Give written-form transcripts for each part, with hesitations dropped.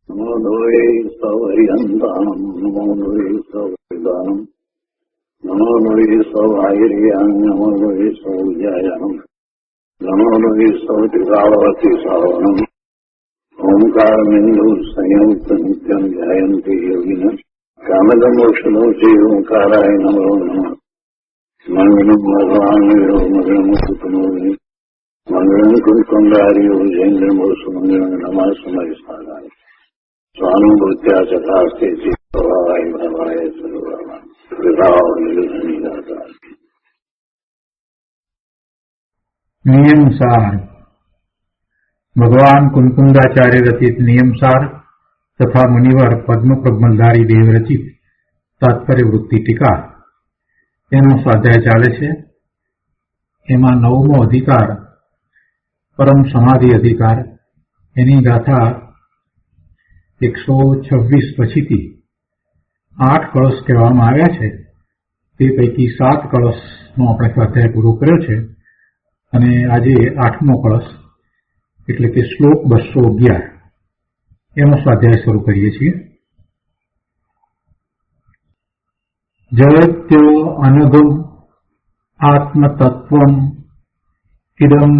નમો દ્વૈ સૌહરિહંતાનમ નમો દ્વૈ સૌદાનમ નમો દ્વૈ સૌહાયર્યાન નમો દ્વૈ સૌજાયાનમ નમો દ્વૈ સૌતિકાવતી સાવનમ ઓમકારમિંદુ સંયુક્ત નિત્યમ ધ્યાયંતિ યોગિન કામદમોક્ષનો છે ઓંકારાય નમો નમઃ મંગલમ ભગવાન મંગલમ કુટુંબી મંગલમ કુંડારીઓ જૈન્દ્રમો સુમંગલમ નમઃ સમય સારાય સ્વાનુભૂત્યા ચકાસ્તે ભવાય ભવાય સર્વમાં વિભાવ નિર્ધની દાતા. નિયમસાર ભગવાન કુંકુંદાચાર્ય રચિત નિયમસાર તથા મુનિવર પદ્મપ્રબંધારી દેવ રચિત તાત્પર્ય વૃત્તિ ટીકા એનો સ્વાધ્યાય ચાલે છે. એમાં 9મો અધિકાર પરમ સમાધિ અધિકાર, એની ગાથા 126 પછીથી 8 કળશ કહેવામાં આવ્યા છે. તે પૈકી 7 કળશનો આપણે સ્વાધ્યાય પૂરો કર્યો છે અને આજે 8મો કળશ એટલે કે શ્લોક 211 એનો સ્વાધ્યાય શરૂ કરીએ છીએ. જયત્યો અનઘમ આત્મતત્વમ ઇદમ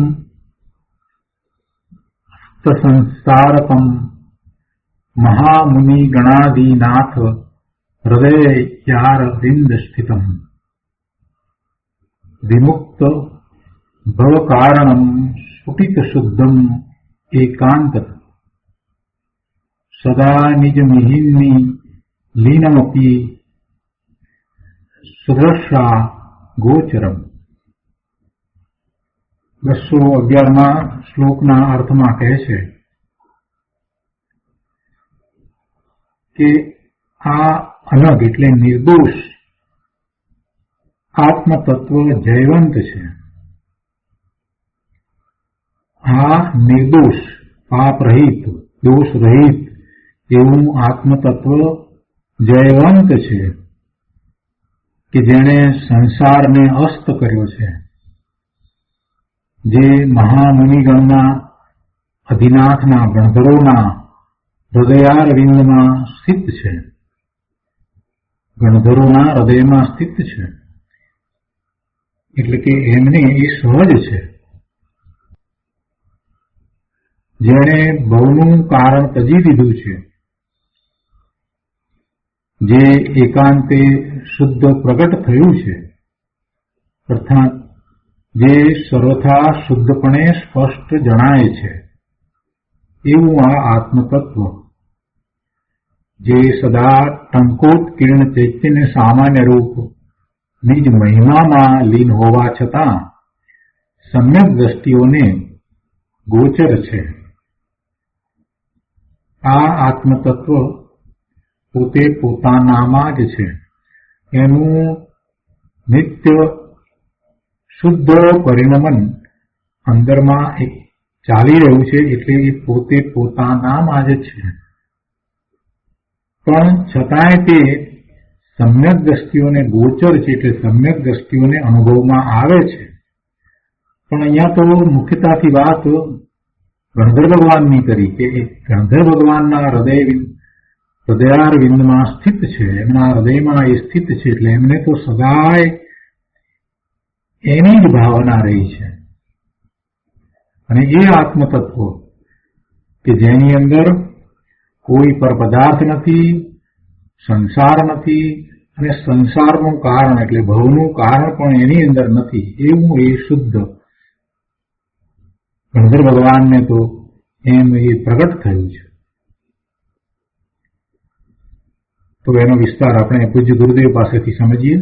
સંસારકમ મહામુનિ ગણાદિનાથ હૃદયયાર વિંદ સ્થિતમ વિમુક્ત ભવકારણમ સ્ફુટિત શુદ્ધમ એકાંત સદા નિજ મિહિન્ની લીનમપી સુદર્શા ગોચરમ. 211માં શ્લોકના અર્થમાં કહે છે કે આ અનગ એટલે નિર્દોષ આત્મતત્વ જયવંત છે. આ નિર્દોષ પાપ રહિત દોષ રહિત એવું આત્મતત્વ જયવંત છે કે જેણે સંસારને અસ્ત કર્યો છે, જે મહામુનિગણના અધિનાથના ગણધરોના હૃદયારવિંદમાં સ્થિત છે, ગણધરોના હૃદયમાં સ્થિત છે. એટલે કે એમને એ સહજ છે. જેણે ભવનું કારણ તજી દીધું છે, જે એકાંતે શુદ્ધ પ્રગટ થયું છે, અર્થાત જે સર્વથા શુદ્ધપણે સ્પષ્ટ જણાય છે એવું આ આત્મતત્વ, જે સદા ટંકોત્કીર્ણ ચૈતન્ય સામાન્ય રૂપ નિજ મહિમામાં લીન હોવા છતાં સમ્યક દ્રષ્ટિઓને ગોચર છે. આ આત્મતત્વ પોતે પોતાનામાં જ છે. એનું નિત્ય શુદ્ધ પરિણમન અંદરમાં એક ચાલી રહ્યું છે, એટલે એ પોતે પોતાનામાં જ છે. પણ છતાંય તે સમ્યક દ્રષ્ટિઓને ગોચર છે, એટલે સમ્યક દ્રષ્ટિઓને અનુભવમાં આવે છે. પણ અહીંયા તો મુખ્યતાથી વાત ગણધર ભગવાનની કરી કે ગણધર ભગવાનના હૃદયારવિંદમાં સ્થિત છે, એમના હૃદયમાં એ સ્થિત છે, એટલે એમને તો સદાય એની જ ભાવના રહી છે. અને એ આત્મતત્વ કે જેની અંદર કોઈ પર પદાર્થ નથી, સંસાર નથી, અને સંસારનું કારણ એટલે ભવનું કારણ પણ એની અંદર નથી, એવું એ શુદ્ધ ગણધર ભગવાનને તો એમ એ પ્રગટ થયું છે. તો એનો વિસ્તાર આપણે પૂજ્ય ગુરુદેવ પાસેથી સમજીએ.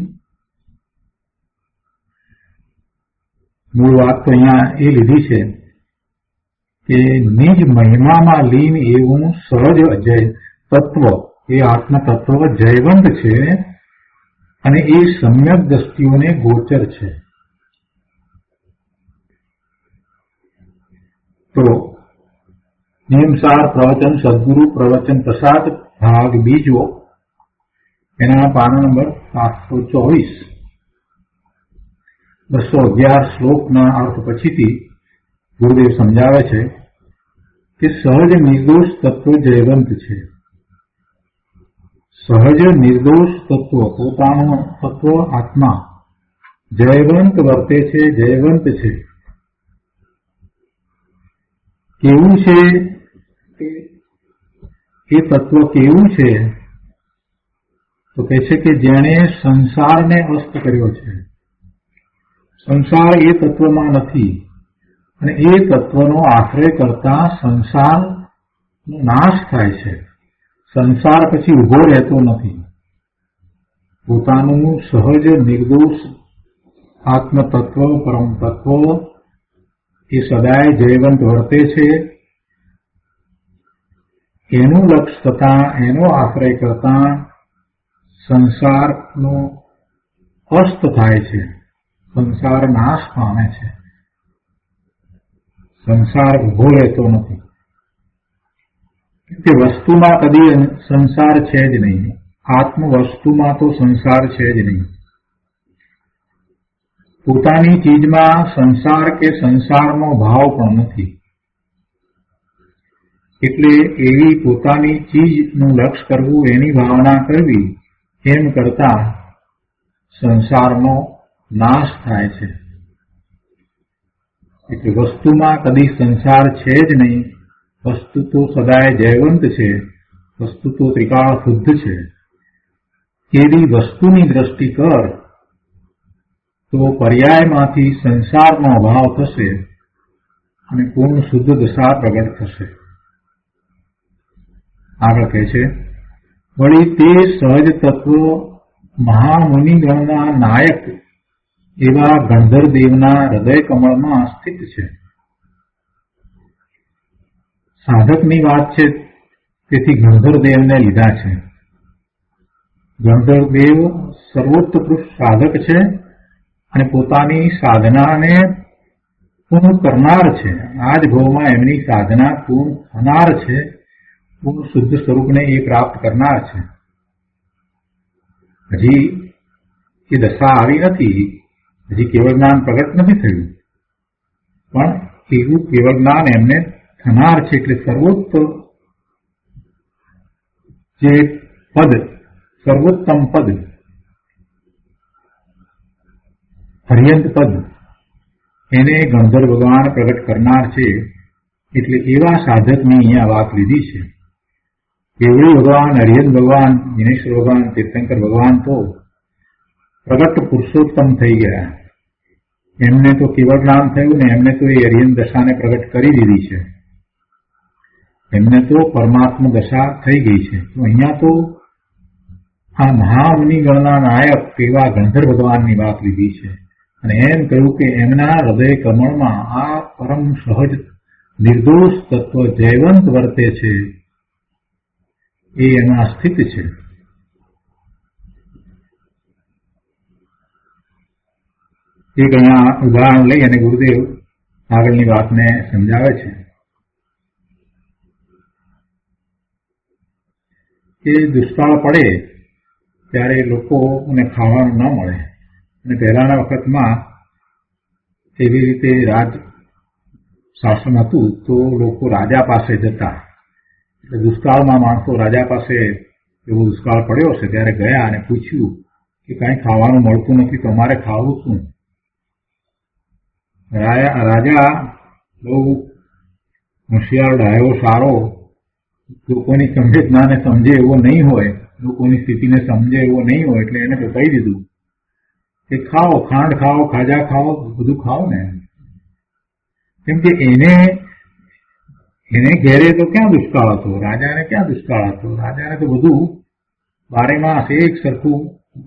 મૂળ વાત તો અહીંયા એ લીધી છે કે નિજ મહિમામાં લીન એવું સહજ અજય તત્વ, એ આત્મતત્વ જયવંત છે અને એ સમ્યક દ્રષ્ટિઓને ગોચર છે. તો નિયમસાર પ્રવચન સદગુરુ પ્રવચન પ્રસાદ ભાગ બીજો, એના પાના નંબર 724, 211 શ્લોકના અર્થ પછીથી ગુરુદેવ સમજાવે છે કે સહજ નિર્દોષ તત્વ જયવંત છે. સહજ નિર્દોષ તત્વ, પોતાનો તત્વ આત્મા જયવંત વર્તે છે, જયવંત છે. કેવું છે એ તત્વ? કેવું છે તો કહે છે કે જેણે સંસારને અસ્ત કર્યો છે. સંસાર એ તત્વમાં નથી અને એ તત્વનો આશ્રય કરતા સંસારનો નાશ થાય છે. સંસાર પછી ઉભો રહેતો નથી. પોતાનું સહજ નિર્દોષ આત્મતત્વ, પરમ તત્વ એ સદાય જયવંત વર્તે છે. એનું લક્ષ થતા, એનો આશ્રય કરતા સંસારનો અસ્ત થાય છે, સંસાર નાશ પામે છે, સંસાર ઉભો રહેતો નથી. કે વસ્તુમાં કદી સંસાર છે જ નહીં. આત્મ વસ્તુમાં તો સંસાર છે જ નહીં. પોતાની ચીજમાં સંસાર કે સંસારનો ભાવ પણ નથી. એટલે એવી પોતાની ચીજનું લક્ષ્ય કરવું, એની ભાવના કરવી, એમ કરતા સંસારનો નાશ થાય છે. એટલે વસ્તુમાં કદી સંસાર છે જ નહીં. વસ્તુ તો સદાય જયવંત છે, વસ્તુ તો ત્રિકાળ શુદ્ધ છે. એવી વસ્તુની દ્રષ્ટિ કર તો પર્યાયમાંથી સંસારનો અભાવ થશે અને પૂર્ણ શુદ્ધ દશા પ્રગટ થશે. આગળ કહે છે, વળી તે સહજ તત્વ મહામુનિગણના નાયક એવા ગણધરદેવના હૃદય કમળમાં સ્થિત છે. સાધકની વાત છે, તેથી ગણધરદેવને લીધા છે. ગણધરદેવ સર્વોત્કૃષ્ટ સાધક છે અને પોતાની સાધનાને પૂર્ણ કરનાર છે. આ જ ભાવમાં એમની સાધના પૂર્ણ થનાર છે. પૂર્ણ શુદ્ધ સ્વરૂપને એ પ્રાપ્ત કરનાર છે. હજી એ દશા આવી નથી, હજી કેવળ જ્ઞાન પ્રગટ નથી થયું, પણ એવું કેવળ જ્ઞાન એમને થનાર છે. એટલે સર્વોત્તમ જે પદ, સર્વોત્તમ પદ, હરિયંત પદ, એને ગણધર ભગવાન પ્રગટ કરનાર છે. એટલે એવા સાધકની અહીંયા વાત લીધી છે. કેવળી ભગવાન, હરિયંત ભગવાન, દિનેશ્વર ભગવાન, તીર્થંકર ભગવાન તો પ્રગટ પુરુષોત્તમ થઈ ગયા. એમને તો કેવળ જ્ઞાન થયું ને એમને તો એ હરિયંત દશાને પ્રગટ કરી દીધી છે. એમને તો પરમાત્મા દશા થઈ ગઈ છે. તો અહીંયા તો આ મહામુનિગણના નાયક એવા ગણધર ભગવાનની વાત લીધી છે અને એમ કહ્યું કે એમના હૃદય કમળમાં આ પરમ સહજ નિર્દોષ તત્વ જયવંત વર્તે છે, એ એમાં સ્થિત છે. એક અહીંયા ઉદાહરણ લઈ અને ગુરુદેવ આગળની વાતને સમજાવે છે કે દુષ્કાળ પડે ત્યારે લોકોને ખાવાનું ન મળે અને પહેલાના વખતમાં એવી રીતે રાજ શાસન હતું તો લોકો રાજા પાસે જતા. એટલે દુષ્કાળમાં માણસો રાજા પાસે એવો દુષ્કાળ પડ્યો છે ત્યારે ગયા અને પૂછ્યું કે કાંઈ ખાવાનું મળતું નથી તો અમારે ખાવું શું? રાજા બહુ હોશિયાર, ડાયો, સારો, લોકોની સંવેદનાને સમજે એવો નહીં હોય, લોકોની સ્થિતિને સમજે એવો નહીં હોય, એટલે એને તો કહી દીધું કે ખાઓ, ખાંડ ખાઓ, ખાજા ખાઓ, બધું ખાઓ ને. કેમ કે એને ઘેરે તો ક્યાં દુષ્કાળ હતો, રાજાને ક્યાં દુષ્કાળ હતો? રાજાને તો બધું બારે માસ એક સરખું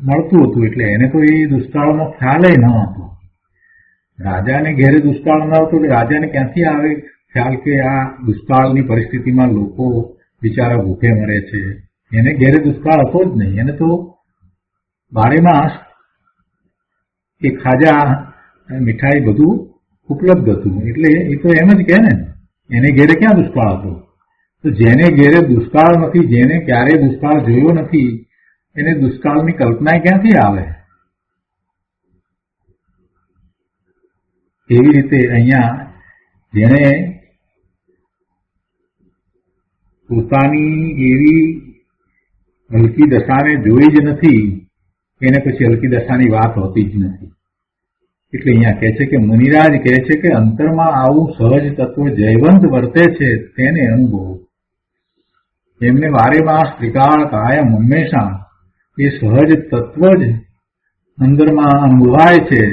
મળતું હતું, એટલે એને તો એ દુષ્કાળનો ખ્યાલ ન હતો. રાજાને ઘેરે દુષ્કાળ ન હતો એટલે રાજાને ક્યાંથી આવે ખ્યાલ કે આ દુષ્કાળની પરિસ્થિતિમાં લોકો બિચારા ભૂખે મરે છે? એને ઘેરે દુષ્કાળ હતો જ નહીં. એને તો બારે માસ એ ખાજા, મીઠાઈ બધું ઉપલબ્ધ હતું. એટલે એ તો એમ જ કહે ને, એને ઘેરે ક્યાં દુષ્કાળ હતો? તો જેને ઘેરે દુષ્કાળ નથી, જેને ક્યારેય દુષ્કાળ જોયો નથી, એને દુષ્કાળની કલ્પના ક્યાંથી આવે? એવી રીતે અહીંયા જેણે પોતાની એવી હલકી દશાને જોઈ જ નથી એને પછી હલકી દશાની વાત હોતી જ નથી. એટલે અહીંયા કહે છે કે મુનિરાજ કહે છે કે અંતરમાં આવું સહજ તત્વ જયવંત વર્તે છે તેને અનુભવો. એમને વારે માસ ત્રિકાળ કાયમ હંમેશા એ સહજ તત્વ જ અંદરમાં અનુભવાય છે,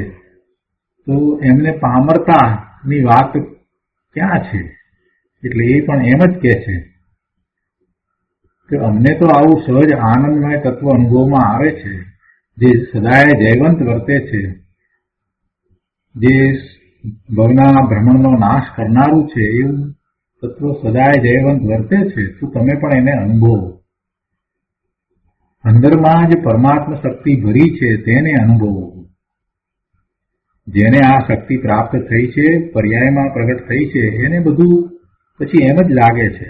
તો એમને પામરતાની વાત ક્યાં છે? એટલે એ પણ એમ જ કહે છે કે અમને તો આવું સહજ આનંદમય તત્વ અનુભવમાં આવે છે જે સદાય જયવંત વર્તે છે, જે ભવના ભ્રમણનો નાશ કરનારું છે એવું તત્વ સદાય જયવંત વર્તે છે, તો તમે પણ એને અનુભવો. અંદરમાં જ પરમાત્મા શક્તિ ભરી છે તેને અનુભવો. જેને આ શક્તિ પ્રાપ્ત થઈ છે, પર્યાયમાં પ્રગટ થઈ છે, એને બધું પછી એમ જ લાગે છે.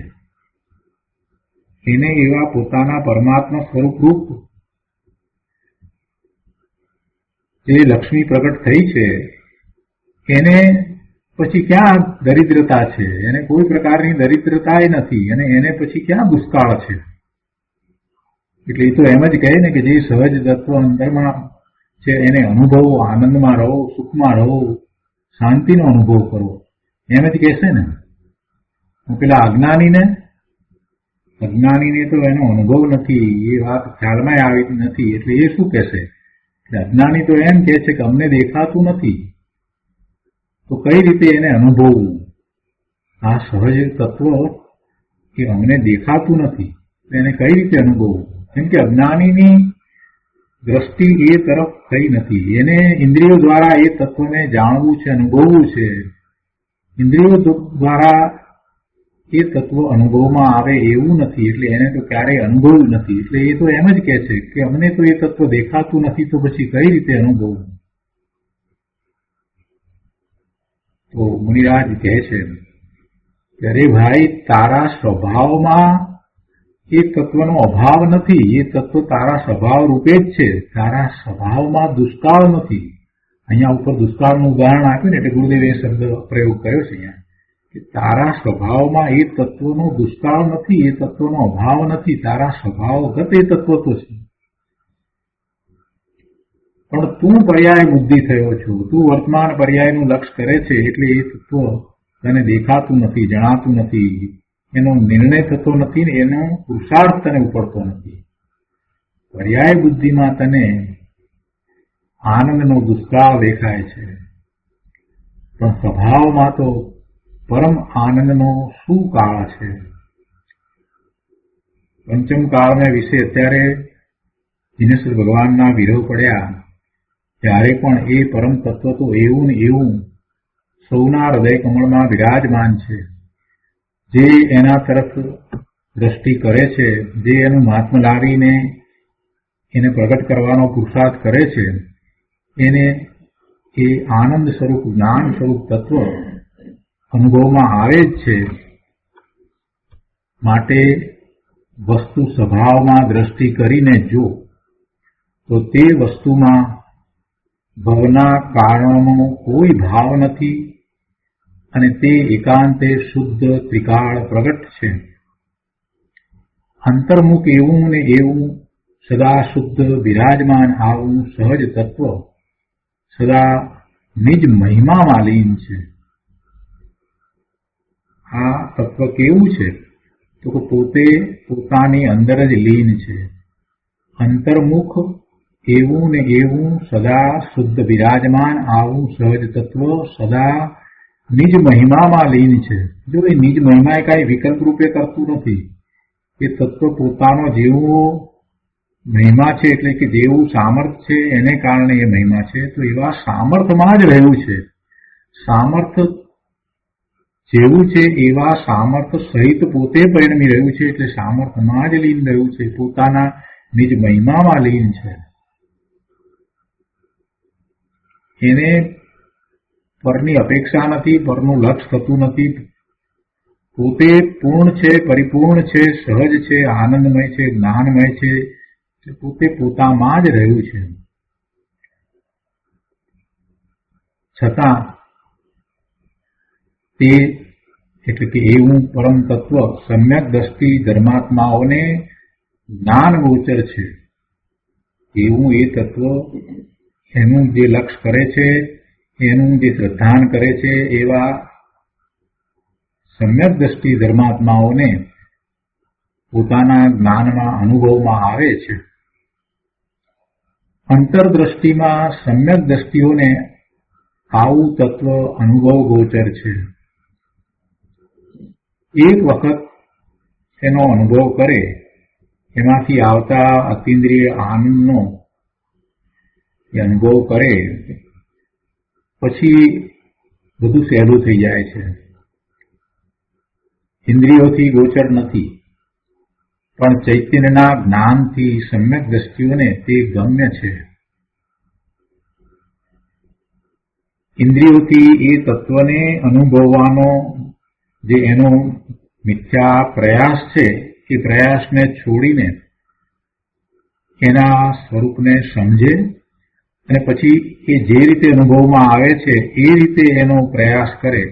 એને એવા પોતાના પરમાત્મા સ્વરૂપરૂપ જે લક્ષ્મી પ્રગટ થઈ છે એને પછી ક્યાં દરિદ્રતા છે? એને કોઈ પ્રકારની દરિદ્રતા નથી, અને એને પછી ક્યાં દુષ્કાળ છે? એટલે એ તો એમ જ કહે ને કે જે સહજ તત્વ અંદરમાં છે એને અનુભવો, આનંદમાં રહો, સુખમાં રહો, શાંતિનો અનુભવ કરો, એમ જ કહેશે ને. પેલા અજ્ઞાનીને તો એનો અનુભવ નથી, એ વાત ખ્યાલમાં આવી નથી, એટલે એ શું કહેશે? અજ્ઞાની તો એમ કહે છે કે અમને દેખાતું નથી, તો કઈ રીતે એને અનુભવવું? આ સહજ તત્વ કે અમને દેખાતું નથી, એને કઈ રીતે અનુભવવું? કેમ કે અજ્ઞાનીની દ્રષ્ટિ એ તરફ થઈ નથી. એને ઇન્દ્રિયો દ્વારા એ તત્વને જાણવું છે, અનુભવવું છે. ઇન્દ્રિયો દ્વારા એ તત્વ અનુભવમાં આવે એવું નથી, એટલે એને તો ક્યારેય અનુભવ્યું નથી. એટલે એ તો એમ જ કહે છે કે અમને તો એ તત્વ દેખાતું નથી, તો પછી કઈ રીતે અનુભવવું? તો મુનિરાજ કહે છે કે અરે ભાઈ, તારા સ્વભાવમાં એ તત્વનો અભાવ નથી, એ તત્વ તારા સ્વભાવ રૂપે જ છે. તારા સ્વભાવમાં દુષ્કાળ નથી. અહીંયા ઉપર દુષ્કાળનું ઉદાહરણ આપ્યું ને, એટલે ગુરુદેવે એ શબ્દ પ્રયોગ કર્યો છે અહીંયા કે તારા સ્વભાવમાં એ તત્વનો દુષ્કાળ નથી, એ તત્વનો અભાવ નથી. તારા સ્વભાવગત એ તત્વ તો છે, પણ તું પર્યાય બુદ્ધિ થયો છો, તું વર્તમાન પર્યાયનું લક્ષ્ય કરે છે, એટલે એ તત્વ તને દેખાતું નથી, જણાતું નથી, એનો નિર્ણય થતો નથી, ને એનો પુરુષાર્થ તને ઉપડતો નથી. પર્યાય બુદ્ધિમાં તને આનંદનો દુષ્કાળ દેખાય છે, પણ સ્વભાવમાં તો પરમ આનંદનો શું કાળ છે? પંચમ કાળને વિશે અત્યારે દિનેશ્વર ભગવાનના વિરહ પડ્યા ત્યારે પણ એ પરમ તત્વ તો એવું ને એવું સૌના હૃદય કમળમાં વિરાજમાન છે. જે એના તરફ દ્રષ્ટિ કરે છે, જે એનું મહાત્મ્ય લાવીને એને પ્રગટ કરવાનો પુરુષાર્થ કરે છે, એને એ આનંદ સ્વરૂપ, જ્ઞાન સ્વરૂપ તત્વ અનુભવમાં આવે જ છે. માટે વસ્તુ સ્વભાવમાં દ્રષ્ટિ કરીને જો, તો તે વસ્તુમાં ભવના કારણોનો કોઈ ભાવ નથી, અને તે એકાંતે શુદ્ધ ત્રિકાળ પ્રગટ છે. અંતર્મુખ એવું ને એવું સદા શુદ્ધ બિરાજમાન આવું સહજ તત્વ સદા નિજ મહિમામાં લીન છે. આ તત્વ કેવું છે? તો પોતે પોતાની અંદર જ લીન છે. અંતર્મુખ એવું ને એવું સદા શુદ્ધ બિરાજમાન આવું સહજ તત્વ સદા નિજ મહિમામાં લીન છે. જો એ નિજ મહિમા એ કાંઈ વિકલ્પ રૂપે કરતું નથી. એ તત્વ પોતાનો જેવો મહિમા છે, એટલે કે જેવું સામર્થ્ય છે એને કારણે એ મહિમા છે, તો એવા સામર્થ્યમાં જ રહ્યું છે. સામર્થ્ય જેવું છે એવા સામર્થ્ય સહિત પોતે પરિણમી રહ્યું છે, એટલે સામર્થ્યમાં જ લીન રહ્યું છે, પોતાના નિજ મહિમામાં લીન છે. એને પરની અપેક્ષા નથી, પરનું લક્ષ્ય થતું નથી. પોતે પૂર્ણ છે, પરિપૂર્ણ છે, સહજ છે, આનંદમય છે, જ્ઞાનમય છે, પોતે પોતામાં જ રહ્યું છે. છતાં તે એટલે કે એવું પરમ તત્વ સમ્યક દ્રષ્ટિ ધર્માત્માઓને જ્ઞાન ગોચર છે. એવું એ તત્વ એનું જે લક્ષ્ય કરે છે, એનું જે શ્રદ્ધાન કરે છે, એવા સમ્યક દ્રષ્ટિ ધર્માત્માઓને પોતાના જ્ઞાનમાં અનુભવમાં આવે છે. અંતરદ્રષ્ટિમાં સમ્યક દ્રષ્ટિઓને આવું તત્વ અનુભવ ગોચર છે. એક વખત એનો અનુભવ કરે, એમાંથી આવતા અતિન્દ્રિય આનંદનો અનુભવ કરે, પછી બધું સહેલું થઈ જાય છે. ઇન્દ્રિયોથી ગોચર નથી, પણ ચૈતન્યના જ્ઞાનથી સમ્યક દ્રષ્ટિઓને તે ગમ્ય છે. ઇન્દ્રિયોથી એ તત્વને અનુભવવાનો જે એનો મિથ્યા પ્રયાસ છે, એ પ્રયાસને છોડીને એના સ્વરૂપને સમજે અને પછી એ જે રીતે અનુભવમાં આવે છે એ રીતે એનો પ્રયાસ કરે.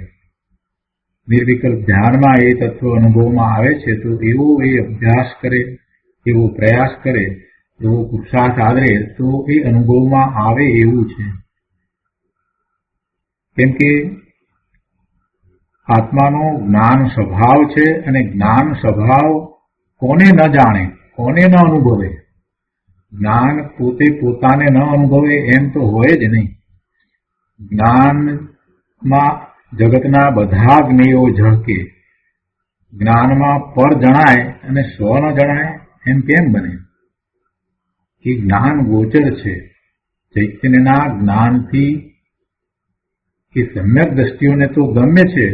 નિર્વિકલ્પ ધ્યાનમાં એ તત્વ અનુભવમાં આવે છે તો એવો એ અભ્યાસ કરે, એવો પ્રયાસ કરે, એવો પુરુષાર્થ આદરે તો એ અનુભવમાં આવે એવું છે. કેમ કે આત્માનો જ્ઞાન સ્વભાવ છે અને જ્ઞાન સ્વભાવ કોને ન જાણે, કોને ન અનુભવે. જ્ઞાન પોતે પોતાને ન અનુભવે એમ તો હોય જ નહીં. જ્ઞાનમાં જગતના બધા જ્ઞેયો ઝળકે. જ્ઞાનમાં પર જણાય અને સ્વ ન જણાય એમ કેમ બને? એ જ્ઞાન ગોચર છે. ચૈતન્યના જ્ઞાનથી એ સમ્યક દ્રષ્ટિઓને તો ગમે છે,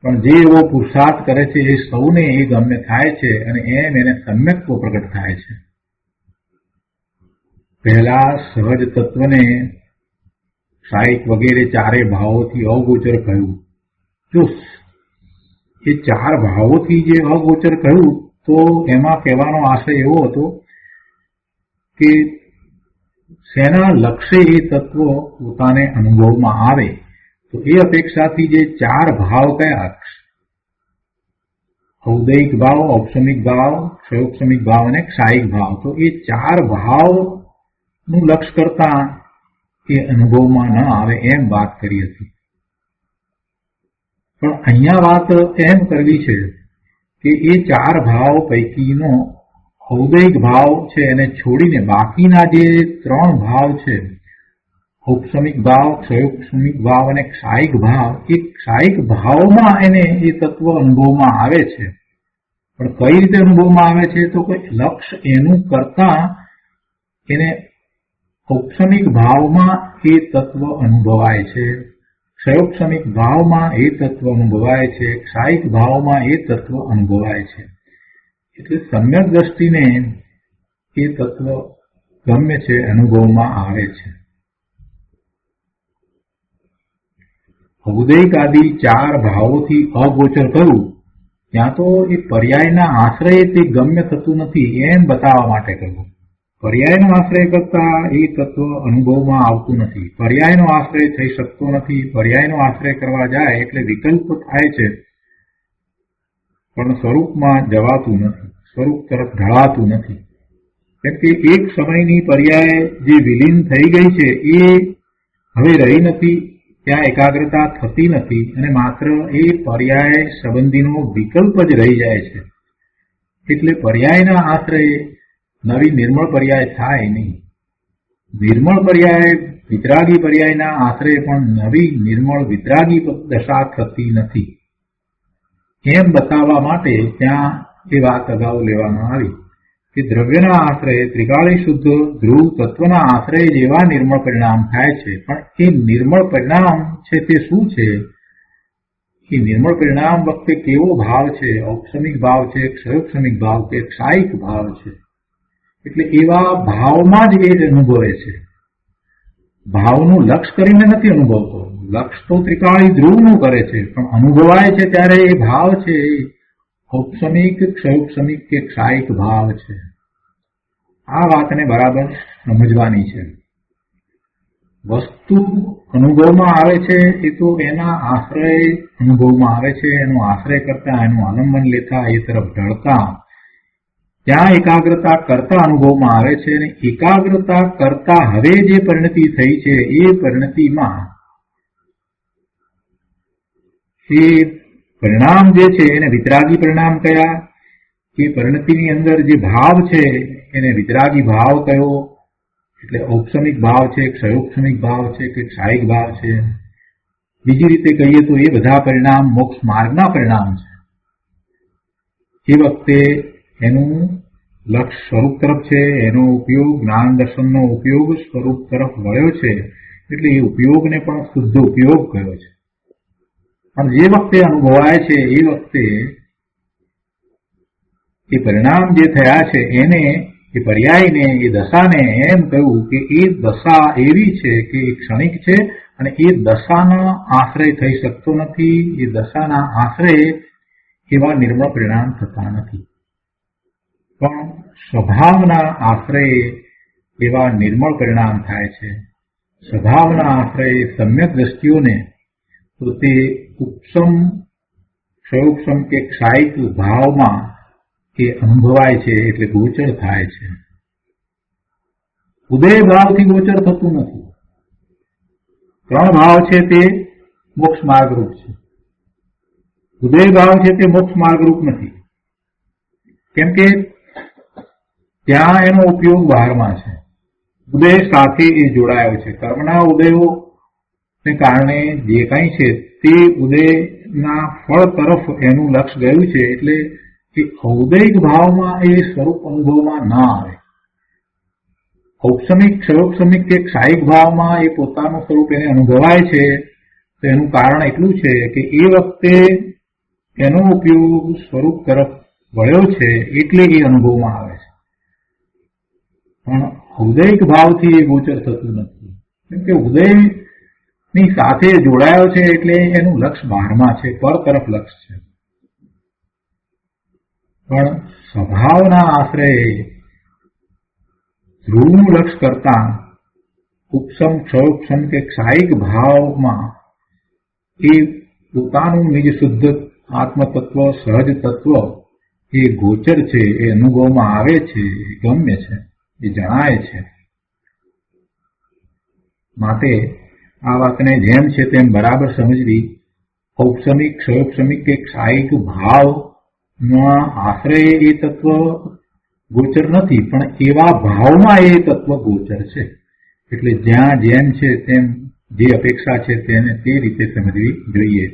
પણ જે એવો પુરુષાર્થ કરે છે એ સૌને એ ગમ્ય થાય છે અને એમ એને સમ્યક્ત્વ પ્રગટ થાય છે. પહેલા સહજ તત્વને સાહિક વગેરે ચારે ભાવોથી અગોચર કહ્યું. જો એ ચાર ભાવોથી જે અગોચર કહ્યું તો એમાં કહેવાનો આશય એવો હતો કે શેના લક્ષ્ય એ તત્વ પોતાને અનુભવમાં આવે, તો એ અપેક્ષાથી જે ચાર ભાવ કયા, ઔદૈહિક ભાવ, ઔપસમિક ભાવ, ક્ષયોપસમિક ભાવ અને ક્ષાયિક ભાવ, તો એ ચાર ભાવનું લક્ષ્ય કરતા એ અનુભવમાં ન આવે એમ વાત કરી હતી. પણ અહીંયા વાત એમ કરવી છે કે એ ચાર ભાવ પૈકીનો ઔદૈહિક ભાવ છે એને છોડીને બાકીના જે ત્રણ ભાવ છે, ઔપસમિક ભાવ, ક્ષયોપસમિક ભાવ અને ક્ષાયિક ભાવ, એ ક્ષાયિક ભાવમાં એને એ તત્વ અનુભવમાં આવે છે. પણ કઈ રીતે અનુભવમાં આવે છે? તો કોઈ લક્ષ્ય એનું કરતા એને ઔપસમિક ભાવમાં એ તત્વ અનુભવાય છે, ક્ષયોપસમિક ભાવમાં એ તત્વ અનુભવાય છે, ક્ષાયિક ભાવમાં એ તત્વ અનુભવાય છે. એટલે સમ્યક દ્રષ્ટિને એ તત્વ ગમ્ય છે, અનુભવમાં આવે છે. ઔદૈહિક આદિ ચાર ભાવોથી અગોચર કરવું, ત્યાં તો એ પર્યાયના આશ્રય તે ગમ્ય થતું નથી એમ બતાવવા માટે કરવું. પર્યાયનો આશ્રય કરતા એ તત્વ અનુભવમાં આવતું નથી. પર્યાયનો આશ્રય થઈ શકતો નથી. પર્યાયનો આશ્રય કરવા જાય એટલે વિકલ્પ થાય છે, પણ સ્વરૂપમાં જવાતું નથી, સ્વરૂપ તરફ ઢળાતું નથી. કેમ કે એક સમયની પર્યાય જે વિલીન થઈ ગઈ છે એ હવે રહી નથી, ત્યાં એકાગ્રતા થતી નથી અને માત્ર એ પર્યાય સંબંધીનો વિકલ્પ જ રહી જાય છે. એટલે પર્યાયના આશ્રય નવી નિર્મળ પર્યાય થાય નહીં. નિર્મળ પર્યાય વિતરાગી પર્યાયના આશ્રય પણ નવી નિર્મળ વિતરાગી દશા થતી નથી એમ બતાવવા માટે ત્યાં એ વાત અગાઉ લેવામાં આવી કે દ્રવ્યના આશ્રય ત્રિકાળી શુદ્ધ ધ્રુવ તત્વના આશ્રય જેવા નિર્મળ પરિણામ થાય છે. પણ એ નિર્મળ પરિણામ છે તે શું છે? એ નિર્મળ પરિણામ વખતે કેવો ભાવ છે? ઔપસમિક ભાવ છે, ક્ષયોપસમિક ભાવ છે, ક્ષાયિક ભાવ છે. એટલે એવા ભાવમાં જ એ અનુભવે છે. ભાવનું લક્ષ્ય કરીને નથી અનુભવતો. લક્ષ્ય તો ત્રિકાળી ધ્રુવનું કરે છે, પણ અનુભવાય છે ત્યારે એ ભાવ છે ઔપસમિક, ક્ષયોપસમિક કે ક્ષાયિક ભાવ છે. આ વાતને બરાબર સમજવાની છે. વસ્તુ અનુભવમાં આવે છે એ તો એના આશ્રય અનુભવમાં આવે છે, એનો આશ્રય કરતા, એનું આલંબન લેતા, એ તરફ ઢળતા ત્યાં એકાગ્રતા કરતા અનુભવમાં આવે છે. અને એકાગ્રતા કરતા હવે જે પરિણતિ થઈ છે એ પરિણતિમાં એ પરિણામ જે છે એને વિતરાગી પરિણામ કયા, એ પરિણતિની અંદર જે ભાવ છે એને વિતરાગી ભાવ કયો, એટલે ઔપસમિક ભાવ છે, ક્ષયોપસમિક ભાવ છે કે ક્ષાયિક ભાવ છે. બીજી રીતે કહીએ તો એ બધા પરિણામ મોક્ષ માર્ગના પરિણામ છે. એ વખતે એનું લક્ષ સ્વરૂપ તરફ છે, એનો ઉપયોગ જ્ઞાન દર્શનનો ઉપયોગ સ્વરૂપ તરફ વળ્યો છે, એટલે એ ઉપયોગને પણ શુદ્ધ ઉપયોગ કયો છે. પણ જે વખતે અનુભવાય છે એ વખતે એ પરિણામ જે થયા છે એને, એ પર્યાયને, એ દશાને એમ કહ્યું કે એ દશા એવી છે કે એ ક્ષણિક છે અને એ દશાના આશ્રય થઈ શકતો નથી. એ દશાના આશ્રય એવા નિર્મળ પરિણામ થતા નથી, પણ સ્વભાવના આશ્રય એવા નિર્મળ પરિણામ થાય છે. સ્વભાવના આશ્રય સમ્યક દ્રષ્ટિઓને તો તે ઉપસમ, ક્ષયોપસમ કે ક્ષાયિક ભાવમાં એ અનુભવાય છે, એટલે ગોચર થાય છે. ઉદય ભાવથી ગોચર થતું નથી. 3 ભાવ છે તે મોક્ષ માર્ગરૂપ છે. ઉદય ભાવ છે તે મોક્ષ માર્ગરૂપ નથી, કેમ કે ત્યાં એનો ઉપયોગ બહારમાં છે. ઉદય સાથે એ જોડાયો છે. કર્મના ઉદયોને કારણે જે કંઈ છે તે ઉદયના ફળ તરફ એનું લક્ષ ગયું છે, એટલે કે ઔદયિક ભાવમાં એ સ્વરૂપ અનુભવમાં ના આવે. ઔપસમિક, ક્ષયોપસમિક કે ક્ષાયિક ભાવમાં એ પોતાનું સ્વરૂપ એને અનુભવાય છે. તો એનું કારણ એટલું છે કે એ વખતે એનો ઉપયોગ સ્વરૂપ તરફ વળ્યો છે, એટલે એ અનુભવમાં આવે છે. પણ ઔદયિક ભાવથી એ ગોચર થતું નથી, કેમ કે ઉદયની સાથે જોડાયો છે, એટલે એનું લક્ષ બહારમાં છે, પર તરફ લક્ષ છે. પણ સ્વભાવના આશ્રય ધ્રુવનું લક્ષ કરતા ઉપસમ, ક્ષયોપસમ કે ક્ષાયિક ભાવમાં એ પોતાનું નિજ શુદ્ધ આત્મતત્વ, સહજ તત્વ એ ગોચર છે, એ અનુભવમાં આવે છે, એ ગમ્ય છે, એ જણાય છે. માટે આ વાતને જેમ છે તેમ બરાબર સમજવી. ઔપસમિક, ક્ષયોપસમિક કે ક્ષાયિક ભાવમાં આશ્રય એ તત્વ ગોચર નથી, પણ એવા ભાવમાં એ તત્વ ગોચર છે. એટલે જ્યાં જેમ છે તેમ જે અપેક્ષા છે તેને તે રીતે સમજવી જોઈએ.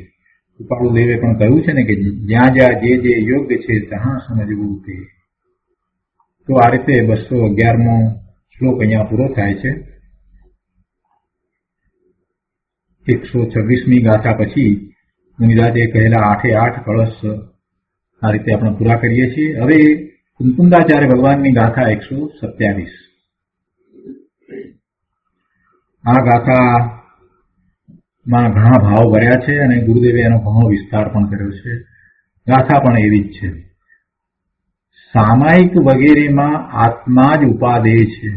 કૃપાળુદેવે પણ કહ્યું છે ને કે જ્યાં જ્યાં જે યોગ્ય છે ત્યાં સમજવું તે. તો આ રીતે 211મો શ્લોક અહીંયા પૂરો થાય છે. 126મી ગાથા પછી મુનિરાજે કહેલા 8 કળશ આ રીતે આપણે પૂરા કરીએ છીએ. હવે કુંકુંદાચાર્ય ભગવાનની ગાથા 127. આ ગાથામાં ઘણા ભાવ ભર્યા છે અને ગુરુદેવે એનો ઘણો વિસ્તાર પણ કર્યો છે. ગાથા પણ એવી જ છે. સામાયિક વગેરેમાં આત્મા જ ઉપાદેય છે,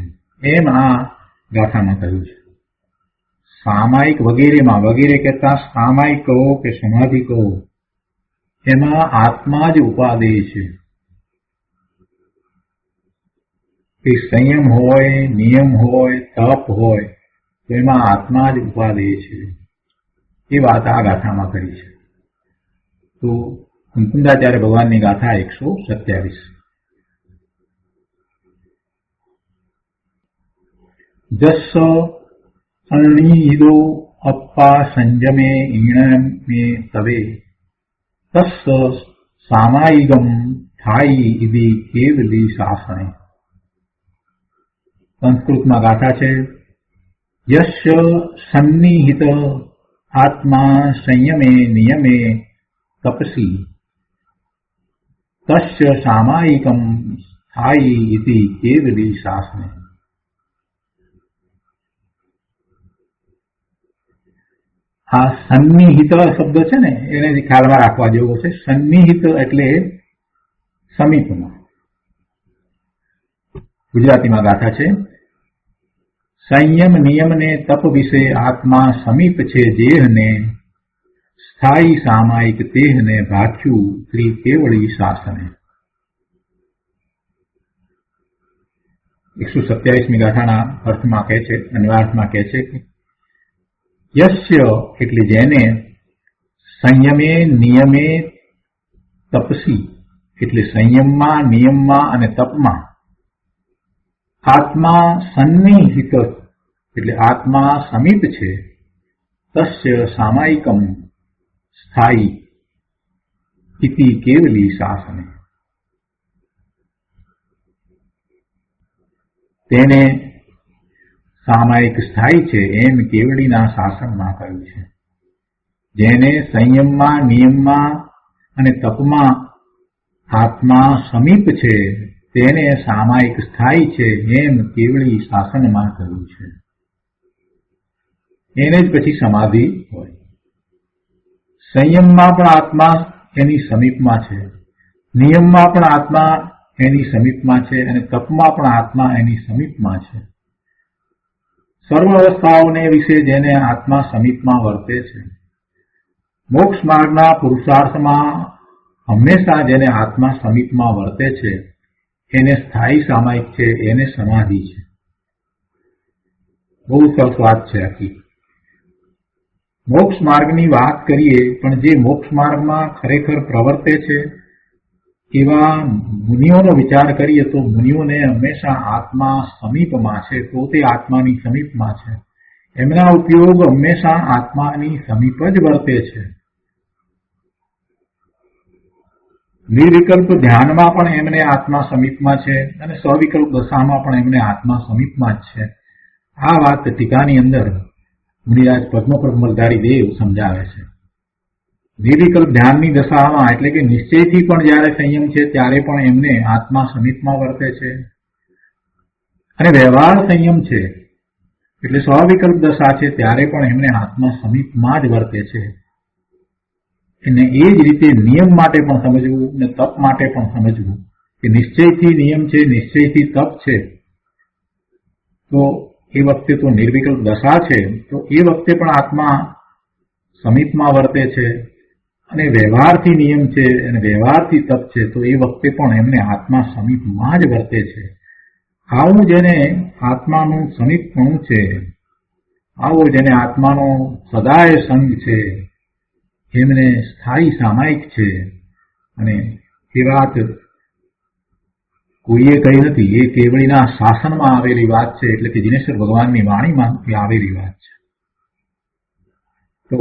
એમ આ ગાથામાં કહ્યું છે. સામાયિક વગેરેમાં, વગેરે કહેતા સામાયિક કહો કે સમાધિ કહો, એમાં આત્મા જ ઉપાદેય છે. કે સંયમ હોય, નિયમ હોય, તપ હોય, તો એમાં આત્મા જ ઉપાદેય છે. એ વાત આ ગાથામાં કરી છે. તો કુંકુંદાચાર્ય ભગવાનની ગાથા 127. જસ્સ અણિહિદો અપ્પા સંયમે ઈણમે તવે તસ્સ સામાયિગમ થાઈ ઇતિ કેવલી શાસને. સંસ્કૃતમાં ગાથા છે. યસ્ય સન્નિહિત આત્મા સંયમે નિયમે તપસી તસ્ય સામાયિકમ સ્થાયી ઇતિ કેવલી શાસને. આ સન્નિહિત શબ્દ છે ને એને ખ્યાલમાં રાખવા જેવો છે. સન્નિહિત એટલે સમીપમાં. ગુજરાતીમાં ગાથા છે. સંયમ નિયમ ને તપ વિશે આત્મા સમીપ છે જેહને, સ્થાયી સામાયિક તેહને ભાખ્યું શ્રી કેવળી શાસને. 127મી ગાથાના અર્થમાં કહે છે, અન્વયાર્થમાં કહે છે કે યસ્ય એટલે જેને, સંયમે નિયમે તપસી એટલે સંયમમાં, નિયમમાં અને તપમાં, આત્મા સન્નિહિત એટલે આત્મા સમીપ છે, તસ્ય સામાયિકમ સ્થાયી ઇતિ કેવલી શાસને. તેને સામાયિક સ્થાયી છે એમ કેવડીના શાસનમાં કહ્યું છે. જેને સંયમમાં, નિયમમાં અને તપમાં આત્મા સમીપ છે તેને સામાયિક સ્થાયી છે એમ કેવળી શાસનમાં કહ્યું છે. એને જ પછી સમાધિ હોય. સંયમમાં પણ આત્મા એની સમીપમાં છે, નિયમમાં પણ આત્મા એની સમીપમાં છે અને તપમાં પણ આત્મા એની સમીપમાં છે. સર્વ અવસ્થાઓને વિશે જેને આત્મા સમીપમાં વર્તે છે, મોક્ષ માર્ગના પુરુષાર્થમાં હંમેશા જેને આત્મા સમીપમાં વર્તે છે એને સ્થાયી સામાયિક છે, એને સમાધિ છે. બહુ સરસ વાત છે આખી. મોક્ષ માર્ગની વાત કરીએ પણ જે મોક્ષ માર્ગમાં ખરેખર પ્રવર્તે છે એવા મુનિઓનો વિચાર કરીએ તો મુનિઓને હંમેશા આત્મા સમીપમાં છે, પોતે આત્માની સમીપમાં છે. એમના ઉપયોગ હંમેશા આત્માની સમીપ જ વર્તે છે. નિર્વિકલ્પ ધ્યાનમાં પણ એમને આત્મા સમીપમાં છે અને સવિકલ્પ દશામાં પણ એમને આત્મા સમીપમાં જ છે. આ વાત ટીકાની અંદર મુનિરાજ પદ્મપ્રમલધારી દેવ સમજાવે છે. નિર્વિકલ્પ ધ્યાનની દશામાં એટલે કે નિશ્ચયથી પણ જ્યારે સંયમ છે ત્યારે પણ એમને આત્મા સમીપમાં વર્તે છે, અને વ્યવહાર સંયમ છે એટલે સ્વવિકલ્પ દશા છે ત્યારે પણ એમને આત્મા સમીપમાં જ વર્તે છે. અને એ જ રીતે નિયમ માટે પણ સમજવું અને તપ માટે પણ સમજવું કે નિશ્ચયથી નિયમ છે, નિશ્ચયથી તપ છે, તો એ વખતે તો નિર્વિકલ્પ દશા છે, તો એ વખતે પણ આત્મા સમીપમાં વર્તે છે. અને વ્યવહારથી નિયમ છે અને વ્યવહારથી તપ છે તો એ વખતે પણ એમને આત્મા સમીપમાં જ વર્તે છે. આવું જેને આત્માનું સમીપપણું છે, આવો જેને આત્માનો સદાય સંગ છે, એમને સ્થાયી સામાયિક છે. અને એ વાત કોઈએ કહી નથી, એ કેવળીના શાસનમાં આવેલી વાત છે, એટલે કે દિનેશ્વર ભગવાનની વાણીમાં આવેલી વાત છે. તો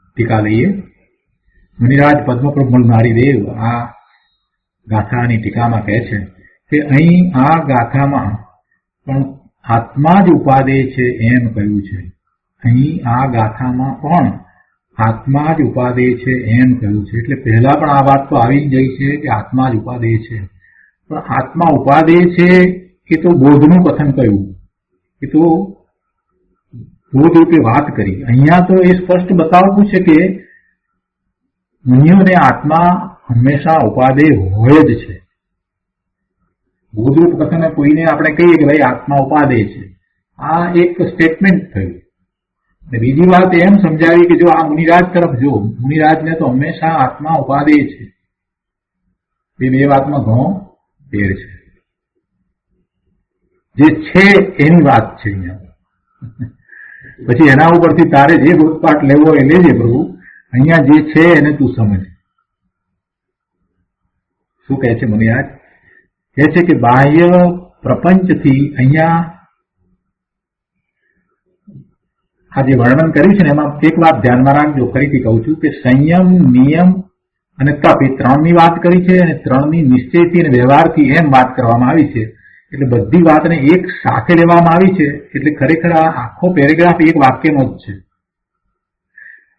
ટીકા લઈએ. મુનિરાજ પદ્મપ્રમલધારી દેવ આ ગાથાની ટીકામાં કહે છે કે અહીં આ ગાથામાં પણ આત્મા જ ઉપાદેય છે એમ કહ્યું છે. અહીં આ ગાથામાં પણ આત્મા જ ઉપાદેય છે એમ કહ્યું છે. એટલે પહેલા પણ આ વાત તો આવી જ ગઈ છે કે આત્મા જ ઉપાદેય છે. પણ આત્મા ઉપાદેય છે એ તો બોધનું કથન કહ્યું, એ તો બોધ રૂપે વાત કરી. અહીંયા તો એ સ્પષ્ટ બતાવવું છે કે મુનિઓને આત્મા હંમેશા ઉપાદેય હોય જ છે. બોધરૂપ કથન કોઈને આપણે કહીએ કે ભાઈ આત્મા ઉપાદેય છે, આ એક સ્ટેટમેન્ટ થયું. અને બીજી વાત એમ સમજાવી કે જો આ મુનિરાજ તરફ જો, મુનિરાજને તો હંમેશા આત્મા ઉપાદેય છે. એ બે વાતમાં ઘણો ફેર છે. જે છે એની વાત છે અહીંયા. પછી એના ઉપરથી તારે જે બોધપાઠ લેવો એ લેજે પ્રભુ, અહીંયા જે છે એને તું સમજ. શું કહે છે મુનિરાજ? કહે છે કે બાહ્ય પ્રપંચથી અહીંયા આ જે વર્ણન કર્યું છે ને એમાં એક વાત ધ્યાનમાં રાખજો, ફરીથી કહું છું કે સંયમ, નિયમ અને તપ એ ત્રણની વાત કરી છે અને ત્રણની નિશ્ચયથી અને વ્યવહારથી એમ વાત કરવામાં આવી છે. એટલે બધી વાતને એક સાથે લેવામાં આવી છે. એટલે ખરેખર આ આખો પેરેગ્રાફ એક વાક્યનો જ છે.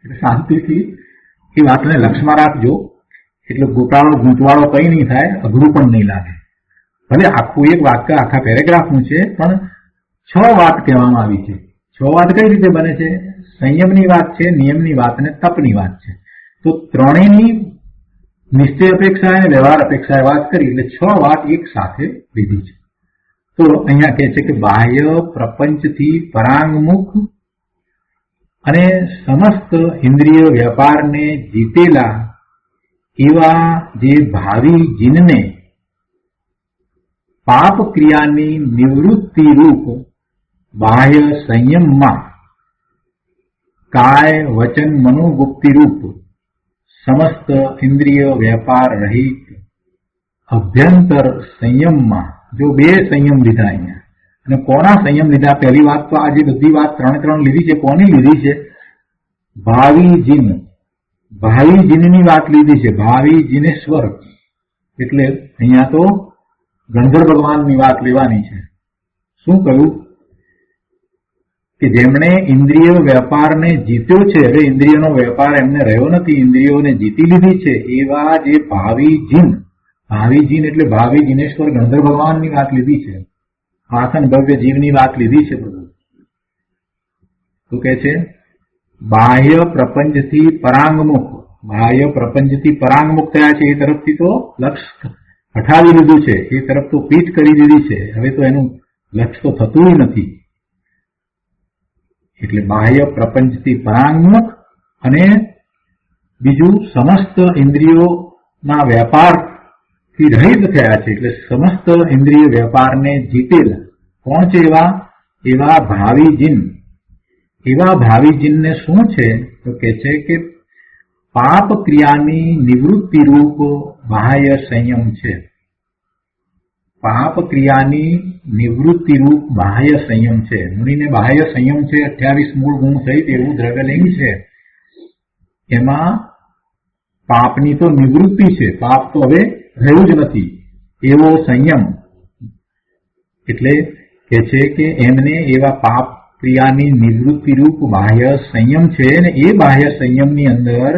એટલે શાંતિથી એ વાતને લક્ષમાં રાખજો. એટલે ગોટાળો ગૂંચવાળો કઈ નહીં થાય, અઘરું પણ નહીં લાગે. ભલે આખું એક વાક્ય આખા પેરેગ્રાફનું છે પણ 6 વાત કહેવામાં આવી છે. 6 વાત કઈ રીતે બને છે? સંયમની વાત છે, નિયમની વાત અને તપની વાત છે. તો ત્રણેયની નિશ્ચય અપેક્ષા અને વ્યવહાર અપેક્ષાએ વાત કરી એટલે 6 વાત એક સાથે લીધી છે. તો તો અહીંયા કહે છે કે બાહ્ય પ્રપંચથી પરાંગમુખ અને સમસ્ત ઇન્દ્રિય વ્યાપારને જીતેલા એવા જે ભાવિ જીનને પાપ ક્રિયાની નિવૃત્તિ રૂપ બાહ્ય સંયમમાં કાય વચન મનોગુપ્તિ રૂપ સમસ્ત ઇન્દ્રિય વ્યાપાર રહિત અભ્યંતર સંયમમાં, જો બે સંયમ લીધા અહીંયા, અને કોના સંયમ લીધા? પહેલી વાત તો આજે બધી વાત ત્રણ લીધી છે. કોની લીધી છે? ભાવિ જીન. ભાવિ જીનની વાત લીધી છે. ભાવિ જીનેશ્વર એટલે અહીંયા તો ગણધર ભગવાનની વાત લેવાની છે. શું કહ્યું? કે જેમણે ઇન્દ્રિય વેપારને જીત્યો છે, હવે ઇન્દ્રિયનો વેપાર એમને રહ્યો નથી, ઇન્દ્રિયોને જીતી લીધી છે, એવા જે ભાવિ જીન, ભાવિ જીન એટલે ભાવિ જીનેશ્વર ગણધર ભગવાનની વાત લીધી છે. આસન ભવ્ય જીવની વાત લીધી છે. બધું શું કહે છે? બાહ્ય પ્રપંચથી પરાંગમુખ, બાહ્ય પ્રપંચથી પરાંગમુખ થયા છે, એ તરફથી તો લક્ષ્ય હટાવી લીધું છે, એ તરફ તો પીઠ કરી દીધી છે, હવે તો એનું લક્ષ્ય તો થતું નથી. એટલે બાહ્ય પ્રપંચથી પરાંગમુખ અને બીજું સમસ્ત ઇન્દ્રિયોના વેપારથી રહિત થયા છે, એટલે સમસ્ત ઇન્દ્રિય વેપારને જીતેલા કોણ છે? એવા ભાવિ જીન. એવા ભાવિ જીનને શું છે? તો કે છે કે પાપ ક્રિયાની નિવૃત્તિ રૂપ બાહ્ય સંયમ છે. પાપ ક્રિયાની નિવૃત્તિ રૂપ બાહ્ય સંયમ છે. મુનિને બાહ્ય સંયમ છે 28 મૂળ ગુણ સહિત એવું દ્રવ્યલિંગ છે. એમાં પાપની તો નિવૃત્તિ છે, પાપ તો હવે રહ્યું જ નથી એવો સંયમ. એટલે કે છે કે એમને એવા પાપ ક્રિયાની નિવૃત્તિ રૂપ બાહ્ય સંયમ છે, અને એ બાહ્ય સંયમની અંદર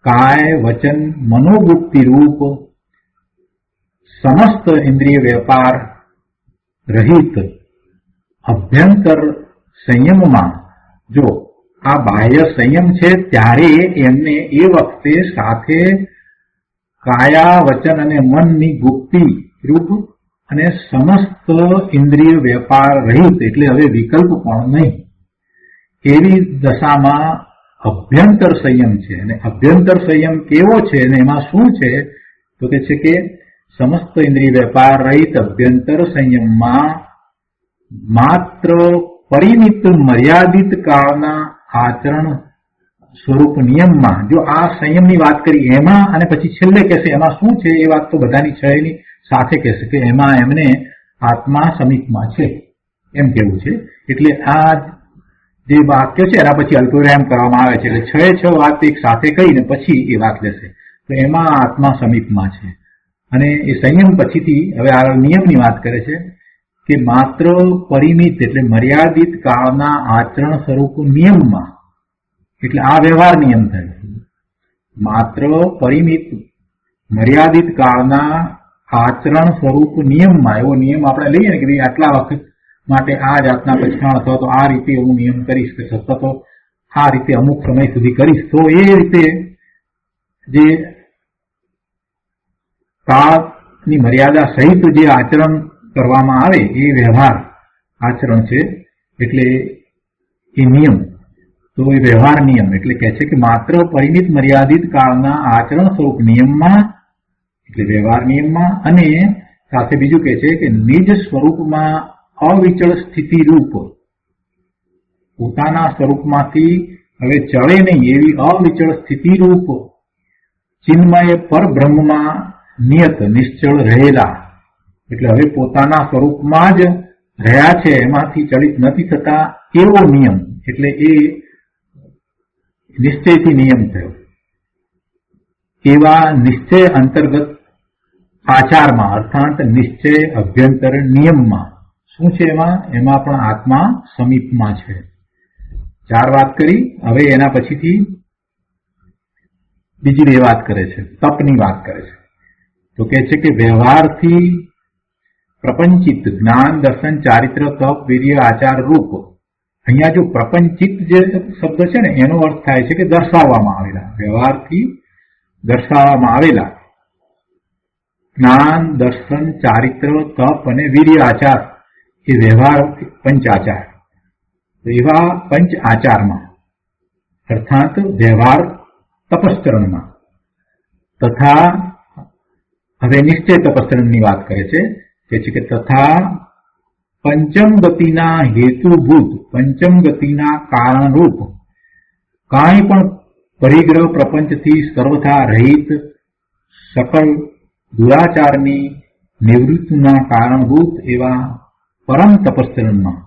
કાય વચન મનોવૃત્તિ રૂપ સમસ્ત ઇન્દ્રિય વેપાર રહિત અભ્યંતર સંયમમાં, જો આ બાહ્ય સંયમ છે ત્યારે એમને એ વખતે સાથે કાયા વચન અને મનની ગુપ્તિ રૂપ અને સમસ્ત ઇન્દ્રિય વેપાર રહિત, એટલે હવે વિકલ્પ પણ નહીં, એવી દશામાં અભ્યંતર સંયમ છે. અને અભ્યંતર સંયમ કેવો છે અને એમાં શું છે? તો કે છે કે સમસ્ત ઇન્દ્રિય વેપાર રહિત અભ્યંતર સંયમમાં માત્ર પરિમિત મર્યાદિત કાળના આચરણ સ્વરૂપ નિયમમાં, જો આ સંયમની વાત કરી એમાં, અને પછી છેલ્લે કહેશે એમાં શું છે, એ વાત તો બધાની છે એની સાથે કહેશે કે એમાં એમને આત્મા સમીપમાં છે, એમ કેવું છે. એટલે આ જે વાક્ય છે એના પછી અલ્પવિરામ કરવામાં આવે છે, એટલે 6 વાત એક સાથે કહીને પછી એ વાત લેશે. તો એમાં આત્મા સમીપમાં છે. અને એ સંયમ પછીથી હવે આ નિયમની વાત કરે છે કે માત્ર પરિમિત એટલે મર્યાદિત કાળના આચરણ સ્વરૂપ નિયમમાં, એટલે આ વ્યવહાર નિયમ થાય. માત્ર પરિમિત મર્યાદિત કાળના આચરણ સ્વરૂપ નિયમમાં, એવો નિયમ આપણે લઈએ ને કે ભાઈ આટલા વખત માટે આ જાતના પછાણ અથવા તો આ રીતે હું નિયમ કરીશ, કે સતત આ રીતે અમુક સમય સુધી કરીશ, તો એ રીતે જે કાળની મર્યાદા સહિત જે આચરણ કરવામાં આવે એ વ્યવહાર આચરણ છે, એટલે એ નિયમ. તો એ વ્યવહાર નિયમ એટલે કહે છે કે માત્ર પરિમિત મર્યાદિત કાળના આચરણ સ્વરૂપ નિયમમાં, એટલે વ્યવહાર નિયમમાં, અને સાથે બીજું કહે છે કે નિજ સ્વરૂપમાં અવિચળ સ્થિતિ રૂપ, પોતાના સ્વરૂપમાંથી હવે ચડે નહીં એવી અવિચળ સ્થિતિ રૂપ ચિન્મય પરબ્રહ્મમાં નિયત નિશ્ચળ રહેલા, એટલે હવે પોતાના સ્વરૂપમાં જ રહ્યા છે, એમાંથી ચલિત નથી થતા એવો નિયમ, એટલે એ નિશ્ચયથી નિયમ થયો. એવા નિશ્ચય અંતર્ગત આચારમાં, અર્થાત નિશ્ચય અભ્યંતર નિયમમાં શું છે? એમાં પણ આત્મા સમીપમાં છે. 4 વાત કરી. હવે એના પછીથી બીજી 2 વાત કરે છે, તપની વાત કરે છે. તો કહે છે કે વ્યવહારથી પ્રપંચિત જ્ઞાન દર્શન ચારિત્ર તપ વીર્ય આચાર રૂપ. અહીંયા જો પ્રપંચિત જે શબ્દ છે ને એનો અર્થ થાય છે કે દર્શાવવામાં આવેલા, વ્યવહારથી દર્શાવવામાં આવેલા. જ્ઞાન, દર્શન, ચારિત્ર, તપ અને વીર્ય આચાર એ વ્યવહાર પંચ આચાર. એવા પંચ આચારમાં અર્થાત વ્યવહાર તપસ્ચરણમાં તથા હવે નિશ્ચય તપસ્ચરણની વાત કરે છે કે તથા પંચમ ગતિના હેતુભૂત પંચમ ગતિના કારણરૂપ કાંઈ પણ પરિગ્રહ પ્રપંચથી સર્વથા રહિત સકલ દુરાચારની નિવૃત્તિના કારણભૂત એવા પરમ તપસ્ચરણમાં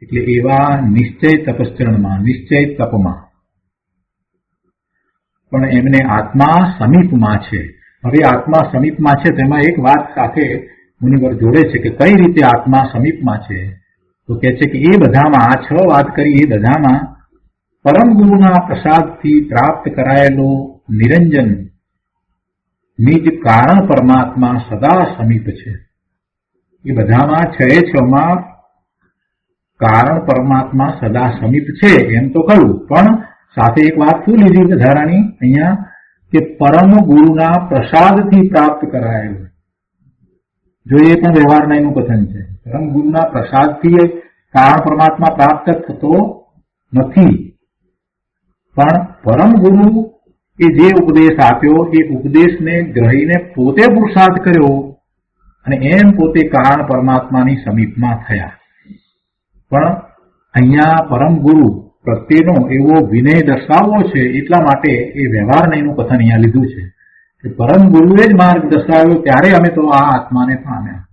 એટલે એવા નિશ્ચય તપસ્ચરણમાં નિશ્ચય તપમાં પણ એમને આત્મા સમીપમાં છે. હવે આત્મા સમીપમાં છે તેમાં એક વાત સાથે મુનિવર જોડે છે કે કઈ રીતે આત્મા સમીપમાં છે. તો કહે છે કે એ બધામાં આ 6 વાત કરી એ બધામાં પરમ ગુરુના પ્રસાદથી પ્રાપ્ત કરાયેલો નિરંજન નિજ કારણ પરમાત્મા સદા સમીપ છે. એ બધામાં 6 કારણ પરમાત્મા સદા સમીપ છે એમ તો કહ્યું, પણ સાથે એક વાત શું લીધી વધારાની અહીંયા કે પરમ ગુરુના પ્રસાદથી પ્રાપ્ત કરાયેલું. જો એ પણ વ્યવહારના એનું કથન છે. પરમ ગુરુના પ્રસાદથી કારણ પરમાત્મા પ્રાપ્ત થતો નથી, પણ પરમ ગુરુ એ જે ઉપદેશ આપ્યો એ ઉપદેશને ગ્રહીને પોતે પુરુષાર્થ કર્યો અને એમ પોતે કારણ પરમાત્માની સમીપમાં થયા. પણ અહીંયા પરમ ગુરુ પ્રત્યેનો એવો વિનય દર્શાવવો છે એટલા માટે એ વ્યવહારને એનું કથન અહીંયા લીધું છે કે પરમ ગુરુએ જ માર્ગ દર્શાવ્યો ત્યારે અમે તો આ આત્માને પામ્યા.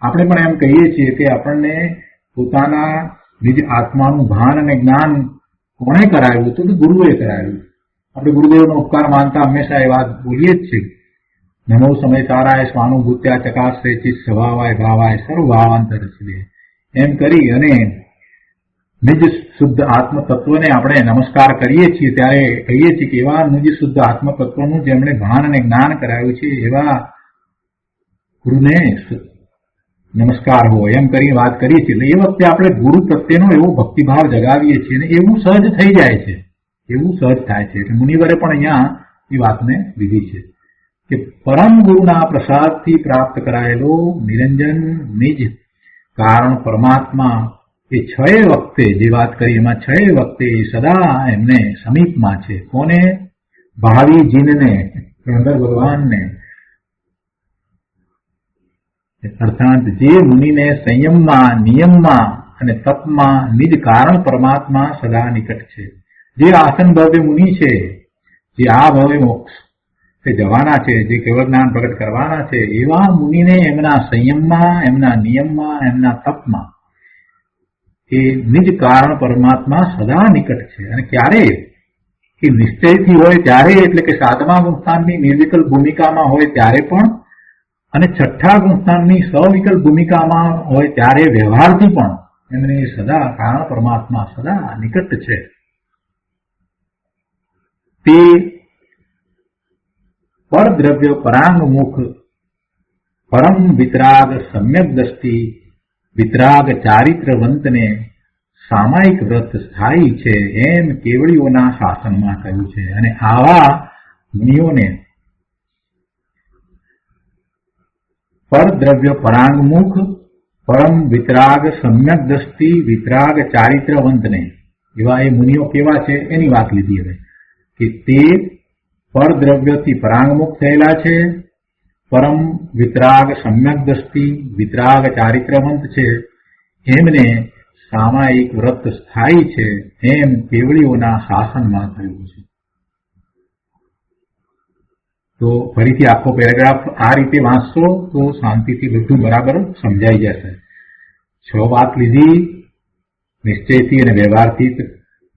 આપણે પણ એમ કહીએ છીએ કે આપણને પોતાના નિજ આત્માનું ભાન અને જ્ઞાન કોણે કરાવ્યું તો ગુરુએ કરાવ્યું. આપણે ગુરુદેવનો ઉપકાર માનતા હંમેશા એ વાત બોલીએ જ છીએ. નમો સમય તારાય સ્વાનુભૂત્યા ચકાશ્રે ચિત્ત સ્વભાવાય ભાવાય સર્વ ભાવાંતર છે એમ કરી અને નિજ શુદ્ધ આત્મ તત્વને આપણે નમસ્કાર કરીએ છીએ ત્યારે કહીએ છીએ કે એવા નિજ શુદ્ધ આત્મ તત્વનું જેમણે ભાન અને જ્ઞાન કરાવ્યું છે એવા ગુરુને નમસ્કાર હોય એમ કરી વાત કરીએ છીએ. એટલે એ વખતે આપણે ગુરુ પ્રત્યેનો એવો ભક્તિભાવ જગાવીએ છીએ અને એવું સહજ થઈ જાય છે, એવું સહજ થાય છે. એટલે મુનિવરે પણ અહીંયા એ વાતને લીધી છે કે પરમ ગુરુના પ્રસાદથી પ્રાપ્ત કરાયેલો નિરંજન નિજ કારણ પરમાત્મા એ 6 વખતે જે વાત કરી એમાં 6 વખતે સદા એમને સમીપમાં છે. કોને? ભાવિ જીનને, શંકર ભગવાનને. અર્થાત જે મુનિને સંયમમાં, નિયમમાં અને તપમાં નિજ કારણ પરમાત્મા સદા નિકટ છે. જે આસન ભવ્ય મુનિ છે, જે આ ભવે મોક્ષ તે જવાના છે, જે કેવળ જ્ઞાન પ્રગટ કરવાના છે, એવા મુનિને એમના સંયમમાં, એમના નિયમમાં, એમના તપમાં એ નિજ કારણ પરમાત્મા સદા નિકટ છે. અને ક્યારે એ નિશ્ચયથી હોય ત્યારે, એટલે કે 7મા ગુણસ્થાનની નિર્વિકલ્પ ભૂમિકામાં હોય ત્યારે પણ, અને 6ઠા ગુણસ્થાનની સવિકલ્પ ભૂમિકામાં હોય ત્યારે વ્યવહારથી પણ એમને સદા કારણ પરમાત્મા સદા નિકટ છે. તે પરદ્રવ્ય પરાંગમુખ પરમ વિતરાગ સમ્યક દ્રષ્ટિ વિતરાગ ચારિત્રવંતને સામાયિક વ્રત સ્થાયી છે એમ કેવળીઓના શાસનમાં કહ્યું છે. અને આવા મુનિઓને પરદ્રવ્ય પરાંગમુખ પરમ વિતરાગ સમ્યક દ્રષ્ટિ વિતરાગ ચારિત્રવંતને એવા એ મુનિઓ કેવા છે એની વાત લીધી હવે કે તે પરદ્રવ્યથી પરાંગમુખ થયેલા છે, પરમ વિતરાગ સમ્યક દ્રષ્ટિ વિતરાગ ચારિત્રવંત છે, એમને સામાયિક વ્રત સ્થાયી છે એમ કેવળીઓના શાસનમાં થયું છે. તો ફરીથી આખો પેરેગ્રાફ આ રીતે વાંચશો તો શાંતિથી બધું બરાબર સમજાઈ જશે. 6 વાત લીધી, નિશ્ચયથી અને વ્યવહારથી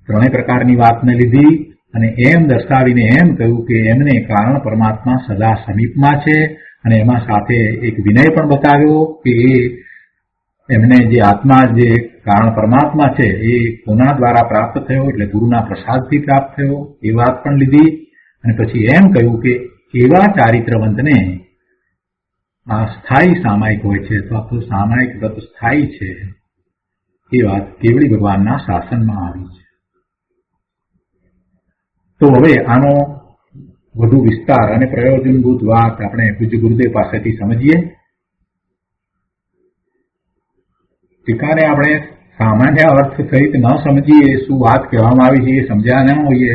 3 પ્રકારની વાતને લીધી અને એમ દર્શાવીને એમ કહ્યું કે એમને કારણ પરમાત્મા સદા સમીપમાં છે. અને એમાં સાથે એક વિનય પણ બતાવ્યો કે એમને જે આત્મા જે કારણ પરમાત્મા છે એ કોના દ્વારા પ્રાપ્ત થયો, એટલે ગુરુના પ્રસાદથી પ્રાપ્ત થયો એ વાત પણ લીધી. અને પછી એમ કહ્યું કે એવા ચારિત્રવંતને આ સ્થાયી સામાયિક હોય છે, અથવા તો સામાયિક વ્રત સ્થાયી છે એ વાત કેવળી ભગવાનના શાસનમાં આવી છે. તો હવે આનો વધુ વિસ્તાર અને પ્રયોજનભૂત વાત આપણે પૂજ્ય ગુરુદેવ પાસેથી સમજીએ. ટીકાને આપણે સામાન્ય અર્થ સહિત ન સમજીએ, શું વાત કહેવામાં આવી છે એ સમજ્યા ન હોઈએ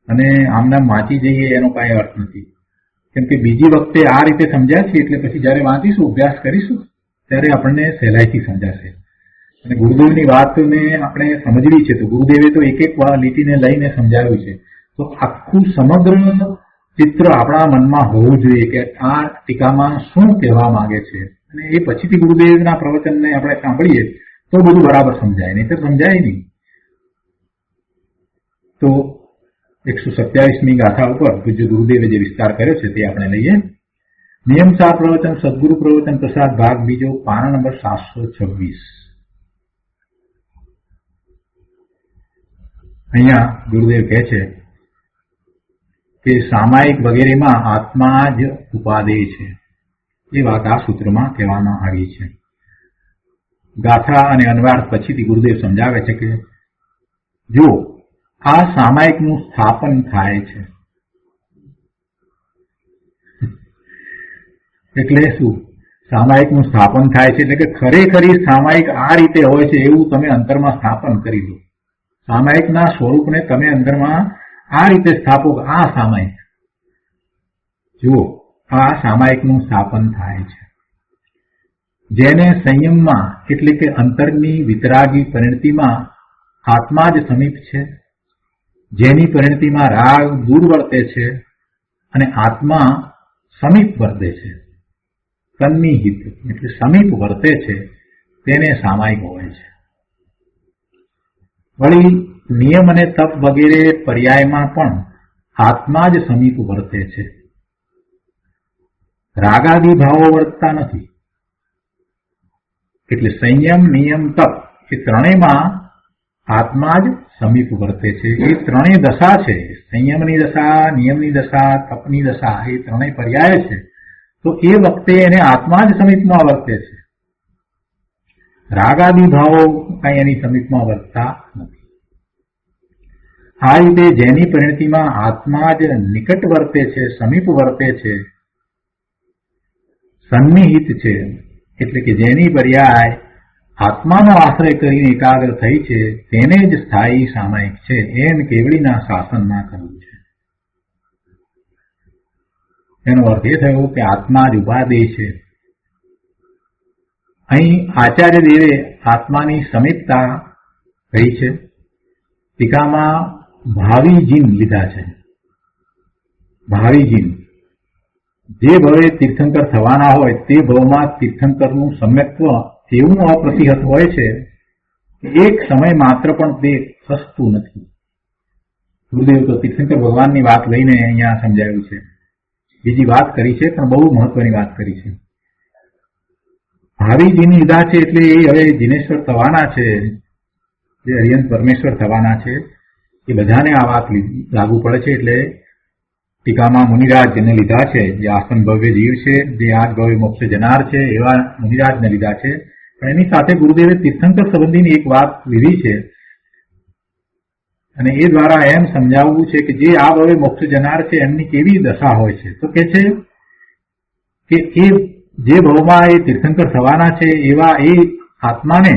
અને આમનામ વાંચી જઈએ એનો કાંઈ અર્થ નથી. કેમ કે બીજી વખતે આ રીતે સમજ્યા છે એટલે પછી જયારે વાંચીશું, અભ્યાસ કરીશું ત્યારે આપણને સહેલાઈથી સમજાશે. અને ગુરુદેવની વાતને આપણે સમજવી છે તો ગુરુદેવે તો એક એક લીટીને લઈને સમજાવ્યું છે. તો આખું સમગ્ર ચિત્ર આપણા મનમાં હોવું જોઈએ કે આ ટીકામાં શું કહેવા માંગે છે, અને એ પછીથી ગુરુદેવના પ્રવચનને આપણે સાંભળીએ તો બધું બરાબર સમજાય, નહીં તો સમજાય નહીં. તો 127મી ગાથા ઉપર પૂજ્ય ગુરુદેવે જે વિસ્તાર કર્યો છે તે આપણે લઈએ. નિયમસાર પ્રવચન સદગુરુ પ્રવચન પ્રસાદ ભાગ બીજો, પાના નંબર 726. અહીંયા ગુરુદેવ કહે છે કે સામાયિક વગેરેમાં આત્મા જ ઉપાદેય છે. એ વાત આ સૂત્રમાં કહેવામાં આવી છે. ગાથા અને અન્વયાર્થ પછીથી ગુરુદેવ સમજાવે છે કે જો આ સામાયિકનું સ્થાપન થાય છે એટલે શું? સામાયિકનું સ્થાપન થાય છે એટલે કે ખરેખરી સામાયિક આ રીતે હોય છે એવું તમે અંતરમાં સ્થાપન કરી લો. સામાયિકના સ્વરૂપને તમે અંદરમાં આ રીતે સ્થાપો કે આ સામાયિક જુઓ, આ સામાયિકનું સ્થાપન થાય છે. જેને સંયમમાં એટલે કે અંતરની વિતરાગી પરિણતિમાં આત્મા જ સમીપ છે, જેની પરિણતિમાં રાગ દૂર વર્તે છે અને આત્મા સમીપ વર્તે છે, સન્નિહિત એટલે સમીપ વર્તે છે, તેને સામાયિક હોય છે. વળી નિયમ અને તપ વગેરે પર્યાયમાં પણ આત્મા જ સમીપ વર્તે છે, રાગાદી ભાવો વર્તતા નથી. એટલે સંયમ, નિયમ, તપ એ ત્રણેયમાં આત્મા જ સમીપ વર્તે છે. એ ત્રણેય દશા છે, સંયમની દશા, નિયમની દશા, તપની દશા, એ ત્રણેય પર્યાય છે. તો એ વખતે એને આત્મા જ સમીપમાં વર્તે છે, રાગાદી ભાવો કઈ એની સમીપમાં વર્તતા નથી. આ રીતે જેની પરિણતિમાં આત્મા જ નિકટ વર્તે છે, સમીપ વર્તે છે, સન્નિહિત છે, એટલે કે જેની પર્યાય આત્માનો આશ્રય કરીને એકાગ્ર થઈ છે, તેને જ સ્થાયી સામાયિક છે એમ કેવડીના શાસનમાં કહ્યું છે. એનો અર્થ એ થયો કે આત્મા જ ઉપાદેય છે. અહીં આચાર્ય દેવે આત્માની સમીપતા કહી છે. ટીકામાં ભાવિ જીન લીધા છે. ભાવિ જીન જે ભવે તીર્થંકર થવાના હોય તે ભવમાં તીર્થંકરનું સમ્યક્ત્વ એવું અપ્રતિહત હોય છે કે એક સમય માત્ર પણ તે ખસતું નથી. ગુરુદેવ તો તીર્થંકર ભગવાનની વાત લઈને અહીંયા સમજાવ્યું છે. બીજી વાત કરી છે પણ બહુ મહત્વની વાત કરી છે. ભાવિ જીન લીધા છે એટલે એ હવે જીનેશ્વર થવાના છે, જે હરિયંત પરમેશ્વર થવાના છે, એ બધાને આ વાત લાગુ પડે છે. એટલે ટીકામાં મુનિરાજ જેને લીધા છે, જે આસન ભવ્ય જીવ છે, જે આજ ભવ્ય મોક્ષ જનાર છે, એવા મુનિરાજને લીધા છે. પણ એની સાથે ગુરુદેવે તીર્થંકર સંબંધીની એક વાત લીધી છે અને એ દ્વારા એમ સમજાવવું છે કે જે આ ભવ્ય મોક્ષ જનાર છે એમની કેવી દશા હોય છે. તો કે છે કે એ જે ભવમાં એ તીર્થંકર થવાના છે એવા એ આત્માને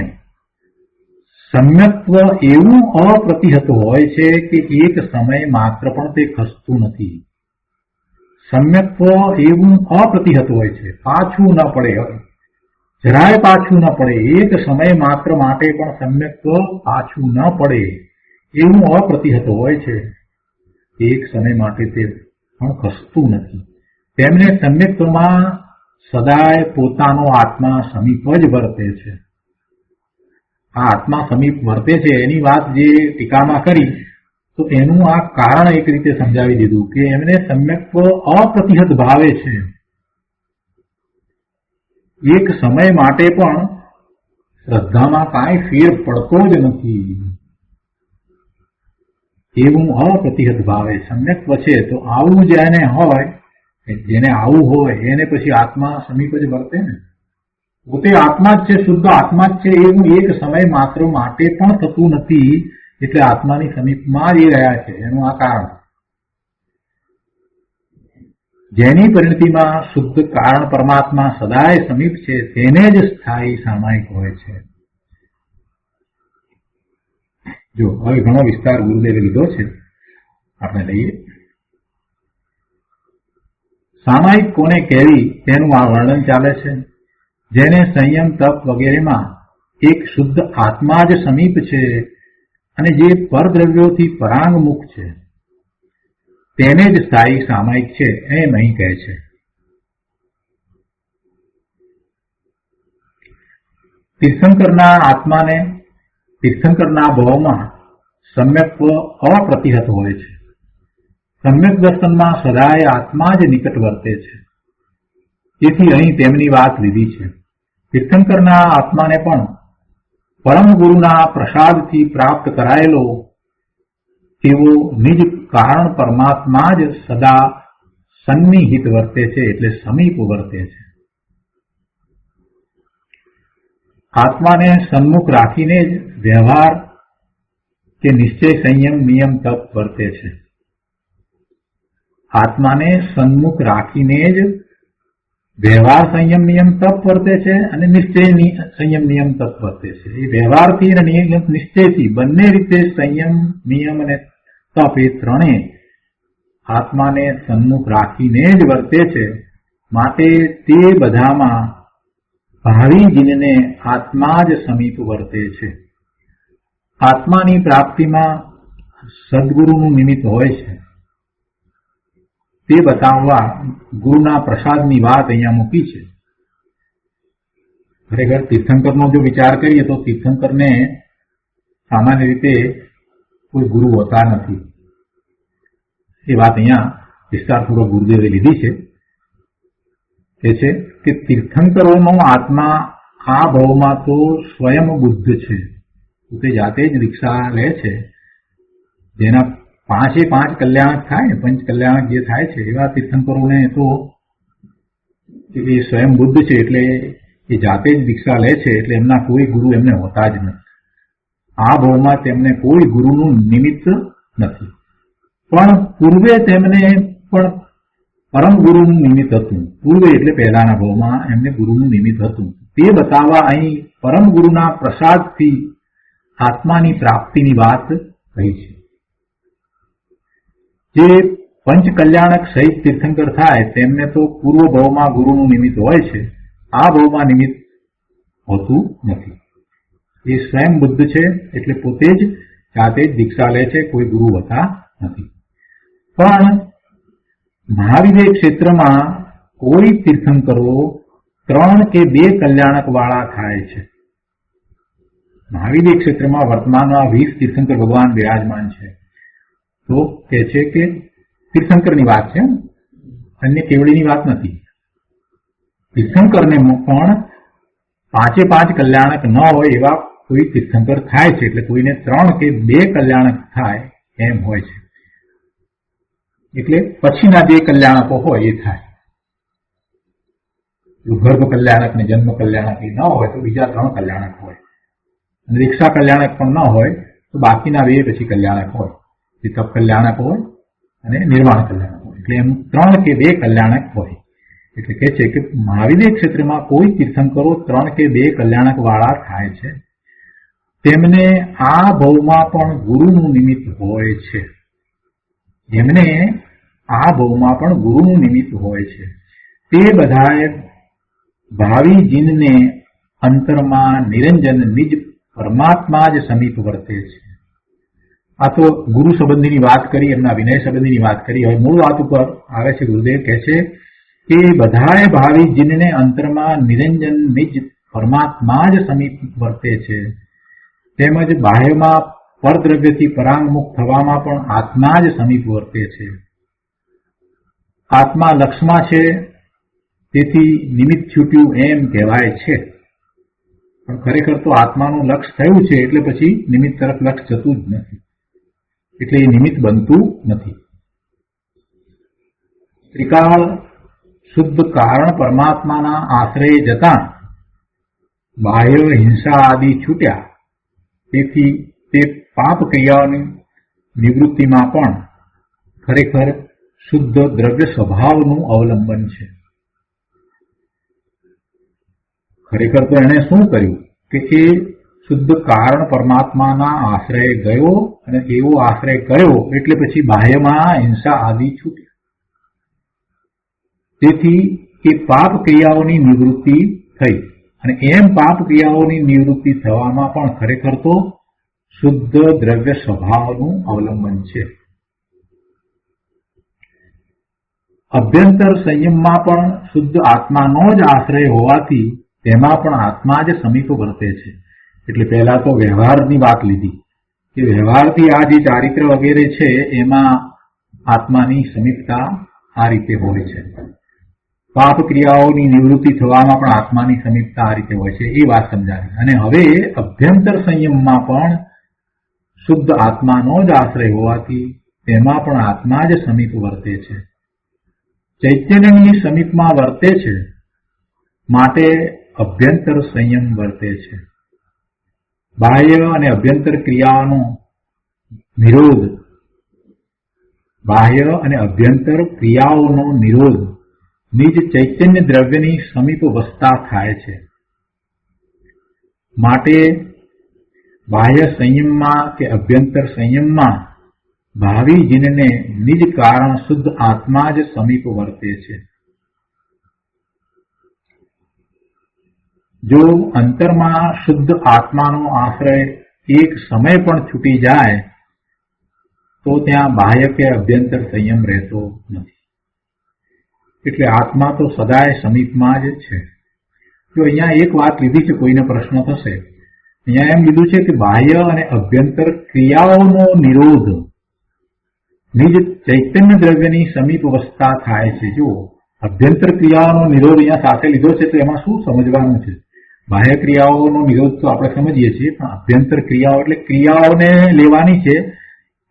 સમ્યક્ત્વ એવું અપ્રતિહત હોય છે કે એક સમય માત્ર પણ તે ખસતું નથી. સમ્યક્ત્વ એવું અપ્રતિહત હોય છે, પાછું ન પડે, જરાય પાછું ન પડે, એક સમય માત્ર માટે પણ સમ્યક્ત્વ પાછું ન પડે એવું અપ્રતિહત હોય છે. એક સમય માટે તે પણ ખસતું નથી. તેમને સમ્યક્ત્વમાં સદાય પોતાનો આત્મા સમીપ જ વર્તે છે. આ આત્મા સમીપ વર્તે છે એની વાત જે ટીકામાં કરી તો એનું આ કારણ એક રીતે સમજાવી દીધું કે એમને સમ્યક્ત્વ અપ્રતિહત ભાવે છે. એક સમય માટે પણ શ્રદ્ધામાં કાંઈ ફેર પડતો જ નથી એવું અપ્રતિહત ભાવે સમ્યક્ત્વ છે. તો આવું જેને હોય, જેને આવું હોય એને પછી આત્મા સમીપ જ વર્તે ને. પોતે આત્મા જ છે, શુદ્ધ આત્મા જ છે, એવું એક સમય માત્ર માટે પણ થતું નથી. એટલે આત્માની સમીપમાં જ એ રહ્યા છે, એનું આ કારણ. જેની પરિણતિમાં શુદ્ધ કારણ પરમાત્મા સદાય સમીપ છે તેને જ સ્થાયી સામાયિક હોય છે. જો હવે ઘણો વિસ્તાર ગુરુદેવે લીધો છે, આપણે લઈએ. સામાયિક કોને કહેવી તેનું આ વર્ણન ચાલે છે. જેને સંયમ તપ વગેરેમાં એક શુદ્ધ આત્મા જ સમીપ છે અને જે પરદ્રવ્યોથી પરાંગમુખ છે તેને જ સ્થાયી સામાયિક છે એમ અહીં કહે છે. તીર્થંકરના આત્માને તીર્થંકરના ભાવમાં સમ્યક્ત્વ અપ્રતિહત હોય છે. સમ્યક દર્શનમાં સદાય આત્મા જ નિકટ વર્તે છે. તેથી અહીં તેમની વાત લીધી છે. તીર્થંકરના આત્માને પણ પરમ ગુરુના પ્રસાદથી પ્રાપ્ત કરાયેલો તેવો નિજ કારણ પરમાત્મા જ સદા સન્નિહિત વર્તે છે, એટલે સમીપ વર્તે છે. આત્માને સન્મુખ રાખીને જ વ્યવહાર કે નિશ્ચય સંયમ નિયમ તપ વર્તે છે. આત્માને સન્મુખ રાખીને જ વ્યવહાર સંયમ નિયમ તપ વર્તે છે અને નિશ્ચય સંયમ નિયમ તપ વર્તે છે. એ વ્યવહારથી અને નિશ્ચયથી બંને રીતે સંયમ નિયમ અને તપ એ ત્રણેય આત્માને સન્મુખ રાખીને જ વર્તે છે. માટે તે બધામાં ભાવિ જીનને આત્મા જ સમીપ વર્તે છે. આત્માની પ્રાપ્તિમાં સદગુરુનું નિમિત્ત હોય છે તે બતાવવા ગુરુના પ્રસાદની વાત અહીંયા મૂકી છે. ખરેખર તીર્થંકરનો જો વિચાર કરીએ તો તીર્થંકરને સામાન્ય રીતે કોઈ ગુરુ હોતા નથી. એ વાત અહીંયા વિસ્તારપૂર્વક ગુરુદેવે લીધી છે. એ છે કે તીર્થંકરોનો આત્મા આ ભાવમાં તો સ્વયં બુદ્ધ છે. તે જાતે જ દીક્ષા લે છે. જેના 5 કલ્યાણક થાય ને, પંચ કલ્યાણક જે થાય છે એવા તીર્થંકરોને તો એ સ્વયં બુદ્ધ છે, એટલે એ જાતે જ દીક્ષા લે છે. એટલે એમના કોઈ ગુરુ એમને હોતા જ નથી. આ ભાવમાં તેમને કોઈ ગુરુનું નિમિત્ત નથી. પણ પૂર્વે તેમને પણ પરમ ગુરુનું નિમિત્ત હતું. પૂર્વે એટલે પહેલાના ભાવમાં એમને ગુરુનું નિમિત્ત હતું. તે બતાવવા અહીં પરમ ગુરુના પ્રસાદથી આત્માની પ્રાપ્તિની વાત કહી છે. જે પંચ કલ્યાણક સહિત તીર્થંકર થાય તેમને તો પૂર્વ ભાવમાં ગુરુનું નિમિત્ત હોય છે. આ ભાવમાં નિમિત્ત હોતું નથી. એ સ્વયં બુદ્ધ છે, એટલે પોતે જ જાતે જ દીક્ષા લે છે. કોઈ ગુરુ હોતા નથી. પણ મહાવિદ્ય ક્ષેત્રમાં કોઈ તીર્થંકરો 3 કે 2 કલ્યાણક વાળા થાય છે. મહાવિદ્ય ક્ષેત્રમાં વર્તમાનમાં 20 તીર્થંકર ભગવાન બિરાજમાન છે. તો કહે છે કે તીર્થંકરની વાત છે, અન્ય કેવડીની વાત નથી. તીર્થંકરને પણ 5 કલ્યાણક ન હોય એવા કોઈ તીર્થંકર થાય છે. એટલે કોઈને 3 કે 2 કલ્યાણક થાય એમ હોય છે. એટલે પછીના 2 કલ્યાણકો હોય એ થાય. જો ગર્ભ કલ્યાણક ને જન્મ કલ્યાણક ન હોય તો બીજા 3 કલ્યાણક હોય. અને દીક્ષા કલ્યાણક પણ ન હોય તો બાકીના 2 પછી કલ્યાણક હોય. જે તપ કલ્યાણક હોય અને નિર્વાણ કલ્યાણક હોય. એટલે એમ 3 કે 2 કલ્યાણક હોય. એટલે કહે છે કે મહાવિદ્ય ક્ષેત્રમાં કોઈ તીર્થંકરો 3 કે 2 કલ્યાણક વાળા થાય છે. તેમને આ ભાવમાં પણ ગુરુનું નિમિત્ત હોય છે. જેમને આ ભાવમાં પણ ગુરુનું નિમિત્ત હોય છે તે બધાએ ભાવિ જીનને અંતરમાં નિરંજન નિજ પરમાત્મા જ સમીપ વર્તે છે. આ તો ગુરુ સંબંધીની વાત કરી, એમના વિનય સંબંધીની વાત કરી. હવે મૂળ વાત ઉપર આવે છે. ગુરુદેવ કહે છે કે બધાએ ભાવિ જીનને અંતરમાં નિરંજન નિજ પરમાત્મા જ સમીપ વર્તે છે. તેમજ બાહ્યમાં પરદ્રવ્યથી પરાંગમુખ થવામાં પણ આત્મા જ સમીપ વર્તે છે. આત્મા લક્ષમાં છે તેથી નિમિત્ત છૂટ્યું એમ કહેવાય છે. પણ ખરેખર તો આત્માનું લક્ષ થયું છે એટલે પછી નિમિત્ત તરફ લક્ષ જતું જ નથી. એટલે એ નિમિત્ત બનતું નથી. ત્રિકાળ શુદ્ધ કારણ પરમાત્માના આશ્રય જતા બાહ્ય હિંસા આદિ છૂટ્યા. તેથી તે પાપ ક્રિયાઓની નિવૃત્તિમાં પણ ખરેખર શુદ્ધ દ્રવ્ય સ્વભાવનું અવલંબન છે. ખરેખર તો એણે શું કર્યું કે એ શુદ્ધ કારણ પરમાત્માના આશ્રય ગયો અને એવો આશ્રય કર્યો એટલે પછી બાહ્યમાં હિંસા આદિ છૂટ્યા. તેથી એ પાપ ક્રિયાઓની નિવૃત્તિ થઈ અને એમ પાપ ક્રિયાઓની નિવૃત્તિ થવામાં પણ ખરેખર તો શુદ્ધ દ્રવ્ય સ્વભાવનું અવલંબન છે. અભ્યંતર સંયમમાં પણ શુદ્ધ આત્માનો જ આશ્રય હોવાથી તેમાં પણ આત્મા જ સમીપ વર્તે છે. એટલે પહેલા તો વ્યવહારની વાત લીધી કે વ્યવહારથી આ જે ચારિત્ર વગેરે છે એમાં આત્માની સમીપતા આ રીતે હોય છે. પાપ ક્રિયાઓની નિવૃત્તિ થવામાં પણ આત્માની સમીપતા આ રીતે હોય છે. એ વાત સમજાવી. અને હવે અભ્યંતર સંયમમાં પણ શુદ્ધ આત્માનો જ આશ્રય હોવાથી તેમાં પણ આત્મા જ સમીપ વર્તે છે. ચૈતન્યની સમીપમાં વર્તે છે માટે અભ્યંતર સંયમ વર્તે છે. બાહ્ય અને અભ્યંતર ક્રિયાઓનો નિરોધ નિજ ચૈતન્ય દ્રવ્યની સમીપ વસતા થાય છે. માટે બાહ્ય સંયમમાં કે અભ્યંતર સંયમમાં ભાવિ જીનને નિજ કારણ શુદ્ધ આત્મા જ સમીપ વર્તે છે. જો અંતરમાં શુદ્ધ આત્માનો આશ્રય એક સમય પણ છૂટી જાય તો ત્યાં બાહ્ય કે અભ્યંતર સંયમ રહેતો નથી. એટલે આત્મા તો સદાય સમીપમાં જ છે. જો અહીંયા એક વાત લીધી છે, કોઈને પ્રશ્ન થશે, અહીંયા એમ લીધું છે કે બાહ્ય અને અભ્યંતર ક્રિયાઓનો નિરોધ નિજ ચૈતન્ય દ્રવ્યની સમીપ વસતા થાય છે. જો અભ્યંતર ક્રિયાઓનો નિરોધ અહીંયા સાથે લીધો છે તો એમાં શું સમજવાનું છે? બાહ્ય ક્રિયાઓનો નિરોધ તો આપણે સમજીએ છીએ, પણ અભ્યંતર ક્રિયાઓ એટલે ક્રિયાઓને લેવાની છે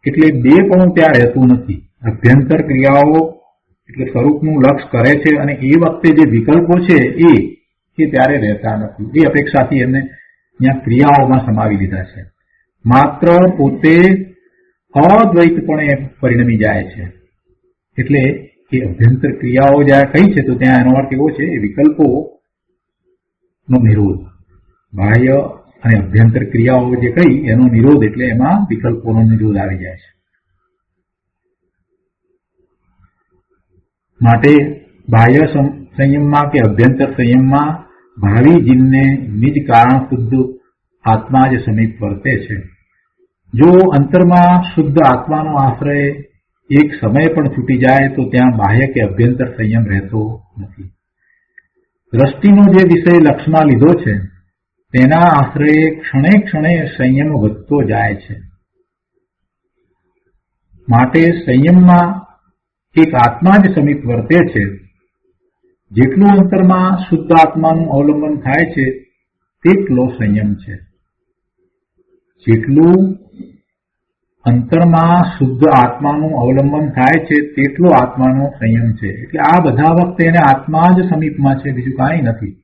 એટલે બે પણ ત્યાં રહેતું નથી. અભ્યંતર ક્રિયાઓ એટલે સ્વરૂપનું લક્ષ કરે છે અને એ વખતે જે વિકલ્પો છે એ ત્યારે રહેતા નથી. એ અપેક્ષાથી એમને અહીંયા ક્રિયાઓમાં સમાવી લીધા છે. માત્ર પોતે અદ્વૈતપણે પરિણમી જાય છે. એટલે એ અભ્યંતર ક્રિયાઓ જ્યાં કઈ છે તો ત્યાં એનો અર્થ એવો છે એ વિકલ્પો નો નિરોધ. બાહ્ય અને અભ્યંતર ક્રિયાઓ જે કઈ એનો નિરોધ એટલે એમાં વિકલ્પોનો નિરોધ આવી જાય છે. માટે બાહ્ય સંયમમાં કે અભ્યંતર સંયમમાં ભાવિ જીવને નિજ કારણ શુદ્ધ આત્મા જ સમીપ વર્તે છે. જો અંતરમાં શુદ્ધ આત્માનો આશ્રય એક સમય પણ છૂટી જાય તો ત્યાં બાહ્ય કે અભ્યંતર સંયમ રહેતો નથી. દ્રષ્ટિનો જે વિષય લક્ષમાં લીધો છે તેના આશ્રયે ક્ષણે ક્ષણે સંયમ વધતો જાય છે. માટે સંયમમાં એક આત્મા જ સમીપ વર્તે છે. જેટલું અંતરમાં શુદ્ધ આત્માનું અવલંબન થાય છે તેટલો સંયમ છે. જેટલું અંતરમાં શુદ્ધ આત્માનું અવલંબન થાય છે તેટલો આત્માનો સંયમ છે. એટલે આ બધા વખતે એને આત્મા જ સમીપમાં છે, બીજું કાંઈ નથી.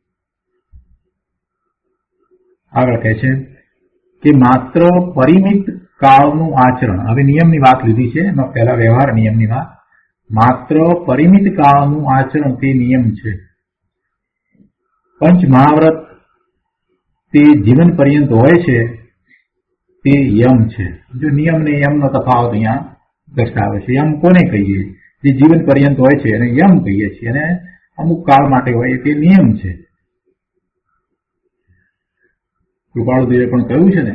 આગળ કહે છે કે માત્ર પરિમિત કાળનું આચરણ. હવે નિયમની વાત લીધી છે, એમાં પહેલા વ્યવહાર નિયમની વાત. માત્ર પરિમિત કાળનું આચરણ તે નિયમ છે. પંચ મહાવ્રત તે જીવન પર્યંત હોય છે તે યમ છે. જો નિયમ ને યમનો તફાવત અહીંયા દર્શાવે છે. યમ કોને કહીએ? જે જીવન પર્યંત હોય છે એને યમ કહીએ છીએ, અને અમુક કાળ માટે હોય તે નિયમ છે. કૃપાળુદેવે પણ કહ્યું છે ને,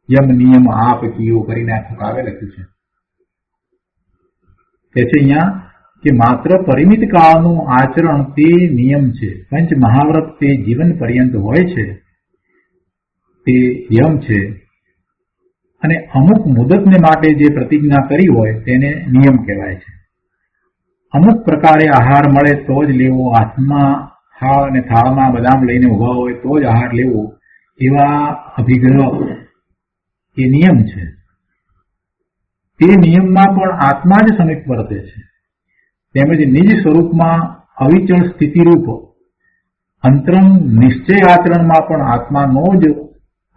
યમ નિયમ આપ કીઓ કરીને આખું કાવ્ય લખ્યું છે. કે છે અહીંયા કે માત્ર પરિમિત કાળનું આચરણ તે નિયમ છે. પંચ મહાવ્રત તે જીવન પર્યંત હોય છે તે યમ છે. અને અમુક મુદતને માટે જે પ્રતિજ્ઞા કરી હોય તેને નિયમ કહેવાય છે. અમુક પ્રકારે આહાર મળે તો જ લેવો, હાથમાં થાળ અને થાળમાં બદામ લઈને ઉભા હોય તો જ આહાર લેવો, એવા અભિગ્રહ એ નિયમ છે. તે નિયમમાં પણ આત્મા જ સમીપ વર્તે છે. તેમજ નિજ સ્વરૂપમાં અવિચળ સ્થિતિરૂપ અંતરંગ નિશ્ચય આચરણમાં પણ આત્માનો જ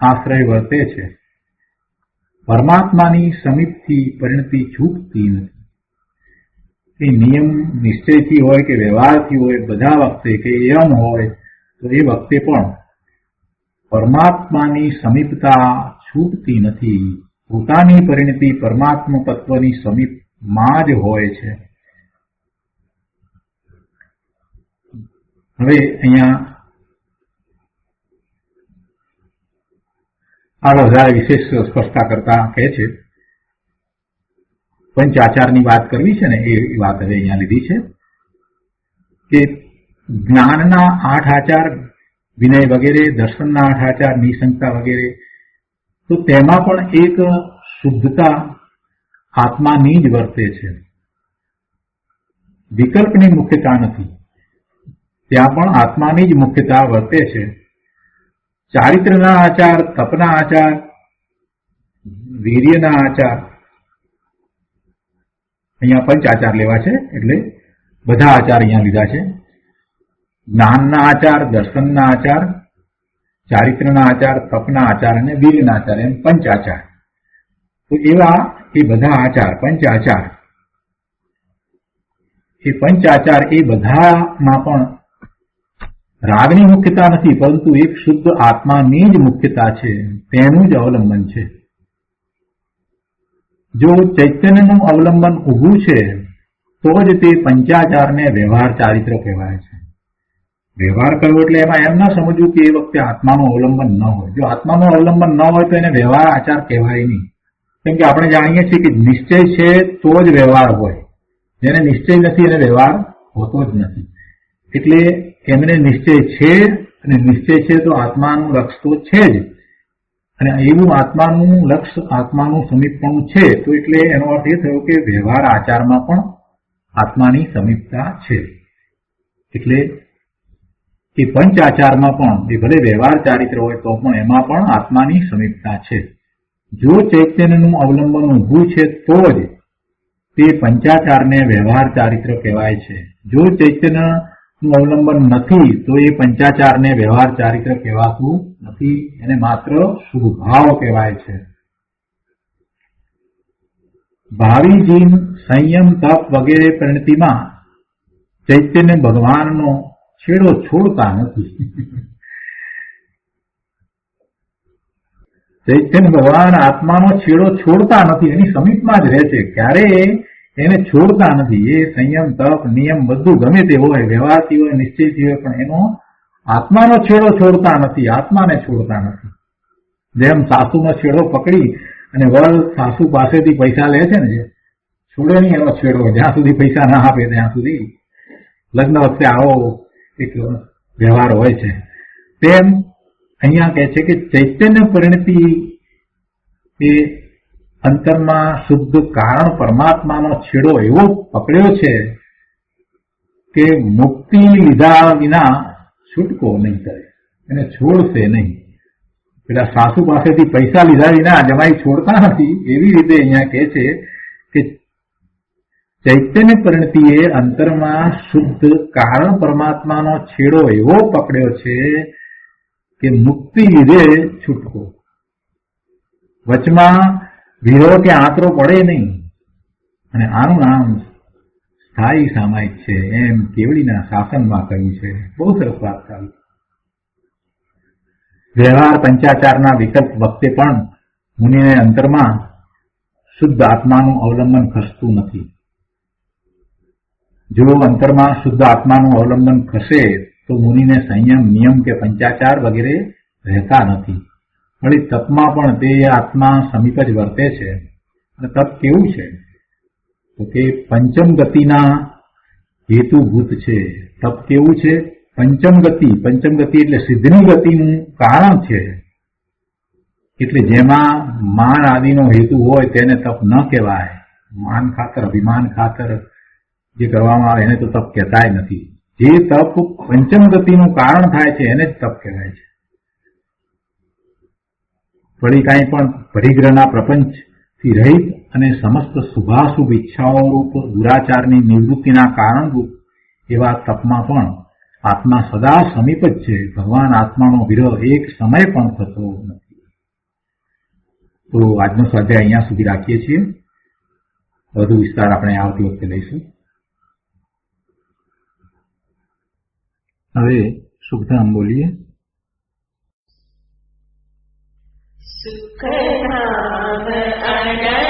આશ્રય વર્તે છે. પરમાત્માની સમીપથી પરિણતિ છૂટતી નથી. એ નિયમ નિશ્ચયથી હોય કે વ્યવહારથી હોય, બધા વખતે કે એમ હોય તો એ વખતે પણ પરમાત્માની સમીપતા છૂટતી નથી. પોતાની પરિણતિ પરમાત્મા તત્વની સમીપમાં જ હોય છે. હવે અહીંયા આ વધારે વિશેષ સ્પષ્ટતા કરતા કહે છે, પંચાચારની વાત કરવી છે ને એ વાત હવે અહીંયા લીધી છે કે જ્ઞાનના 8 આચાર, વિનય વગેરે, દર્શનના 8 આચાર, નિશંકતા વગેરે, તો તેમાં પણ એક શુદ્ધતા આત્માની જ વર્તે છે. વિકલ્પની મુખ્યતા નથી, ત્યાં પણ આત્માની જ મુખ્યતા વર્તે છે. ચારિત્રના આચાર, તપના આચાર, વીર્યના આચાર, અહીંયા પંચ આચાર લેવા છે એટલે બધા આચાર અહીંયા લીધા છે. જ્ઞાનના આચાર, દર્શનના આચાર, ચારિત્રના આચાર, તપના આચાર અને વીર્યના આચાર, એમ પંચ આચાર. તો એવા એ બધા આચાર, પંચ આચાર, એ પંચ આચાર એ બધામાં પણ રાગની મુખ્યતા નથી, પરંતુ એક શુદ્ધ આત્માની જ મુખ્યતા છે, તેનું જ અવલંબન છે. જો ચૈતન્યનું અવલંબન ઊભું છે તો જ તે પંચાચારને વ્યવહાર ચારિત્ર કહેવાય છે. વ્યવહાર કરવો એટલે એમાં એમ ના સમજવું કે એ વખતે આત્માનું અવલંબન ન હોય. જો આત્માનું અવલંબન ન હોય તો એને વ્યવહાર આચાર કહેવાય નહીં. કેમ કે આપણે જાણીએ છીએ કે નિશ્ચય છે તો જ વ્યવહાર હોય, જેને નિશ્ચય નથી એને વ્યવહાર હોતો જ નથી. એટલે એમને નિશ્ચય છે, અને નિશ્ચય છે તો આત્માનું લક્ષ તો છે જ, અને એવું આત્માનું લક્ષ, આત્માનું સમીપપણું છે, તો એટલે એનો અર્થ એ થયો કે વ્યવહાર આચારમાં પણ આત્માની સમીપતા છે. એટલે એ પંચ આચારમાં પણ, એ ભલે વ્યવહાર ચારિત્ર હોય તો પણ એમાં પણ આત્માની સમીપતા છે. જો ચૈતન્યનું અવલંબન ઊભું છે તો જ તે પંચાચારને વ્યવહાર ચારિત્ર કહેવાય છે. જો ચૈતન્યનું અવલંબન નથી તો એ પંચાચારને વ્યવહાર ચારિત્ર કહેવાતું નથી, એને માત્ર શુભભાવ કહેવાય છે. ભાવિ જીન સંયમ, તપ વગેરે પરિણતિમાં ચૈતન્ય ભગવાનનો છેડો છોડતા નથી. ચૈતન્ય ભગવાન આત્માનો છેડો છોડતા નથી, એની સમીપમાં જ રહે છે, ક્યારેય એને છોડતા નથી. એ સંયમ, તપ, નિયમ બધું ગમે તે હોય, વ્યવહારથી હોય, નિશ્ચયથી હોય, પણ એનો આત્માનો છેડો છોડતા નથી, આત્માને છોડતા નથી. જેમ સાસુનો છેડો પકડી અને વર સાસુ પાસેથી પૈસા લે છે ને, જે છોડે નહીં એનો છેડો, જ્યાં સુધી પૈસા ના આપે ત્યાં સુધી. લગ્ન વખતે આવો એક વ્યવહાર હોય છે. તેમ અહીંયા કહે છે કે ચૈતન્ય પરિણતિ એ અંતરમાં શુદ્ધ કારણ પરમાત્માનો છેડો એવો પકડ્યો છે કે મુક્તિ લીધા વિના છૂટકો નહીં કરે, એને છોડશે નહીં. પેલા સાસુ પાસેથી પૈસા લીધા વિના જમાઈ છોડતા નથી, એવી રીતે અહીંયા કહે છે કે ચૈતન્ય પરિણતિ એ અંતરમાં શુદ્ધ કારણ પરમાત્માનો છેડો એવો પકડ્યો છે કે મુક્તિ લીધે છૂટકો. વચમાં વિરો કે આંતરો પડે નહીં, અને આનું નામ સ્થાયી સામાયિક છે, એમ કેવડીના શાસનમાં કહ્યું છે. બહુ સરસ વાત કરી. વ્યવહાર પંચાચારના વિકલ્પ વખતે પણ મુનિને અંતરમાં શુદ્ધ આત્માનું અવલંબન ખસતું નથી. જો અંતરમાં શુદ્ધ આત્માનું અવલંબન ખસે તો મુનિને સંયમ, નિયમ કે પંચાચાર વગેરે રહેતા નથી. વળી તપમાં પણ તે આત્મા સમીપ જ વર્તે છે. અને તપ કેવું છે તો કે પંચમ ગતિના હેતુભૂત છે. તપ કેવું છે? પંચમ ગતિ એટલે સિદ્ધની ગતિનું કારણ છે. એટલે જેમાં માન આદિનો હેતુ હોય તેને તપ ન કહેવાય. માન ખાતર, અભિમાન ખાતર જે કરવામાં આવે એને તો તપ કહેતાય નથી. જે તપ પંચમ ગતિનું કારણ થાય છે એને જ તપ કહેવાય છે. વળી કાંઈ પણ પરિગ્રહના પ્રપંચથી રહિત અને સમસ્ત શુભાશુભ ઈચ્છાઓ રૂપ દુરાચારની નિવૃત્તિના કારણરૂપ એવા તપમાં પણ આત્મા સદા સમીપ જ છે. ભગવાન આત્માનો વિરહ એક સમય પણ થતો નથી. તો આજનો સ્વાધ્યાય અહીંયા સુધી રાખીએ છીએ. વધુ વિસ્તાર આપણે આવતી વખતે લઈશું. હવે સુખધામ બોલીએ. સુખધામ અનંત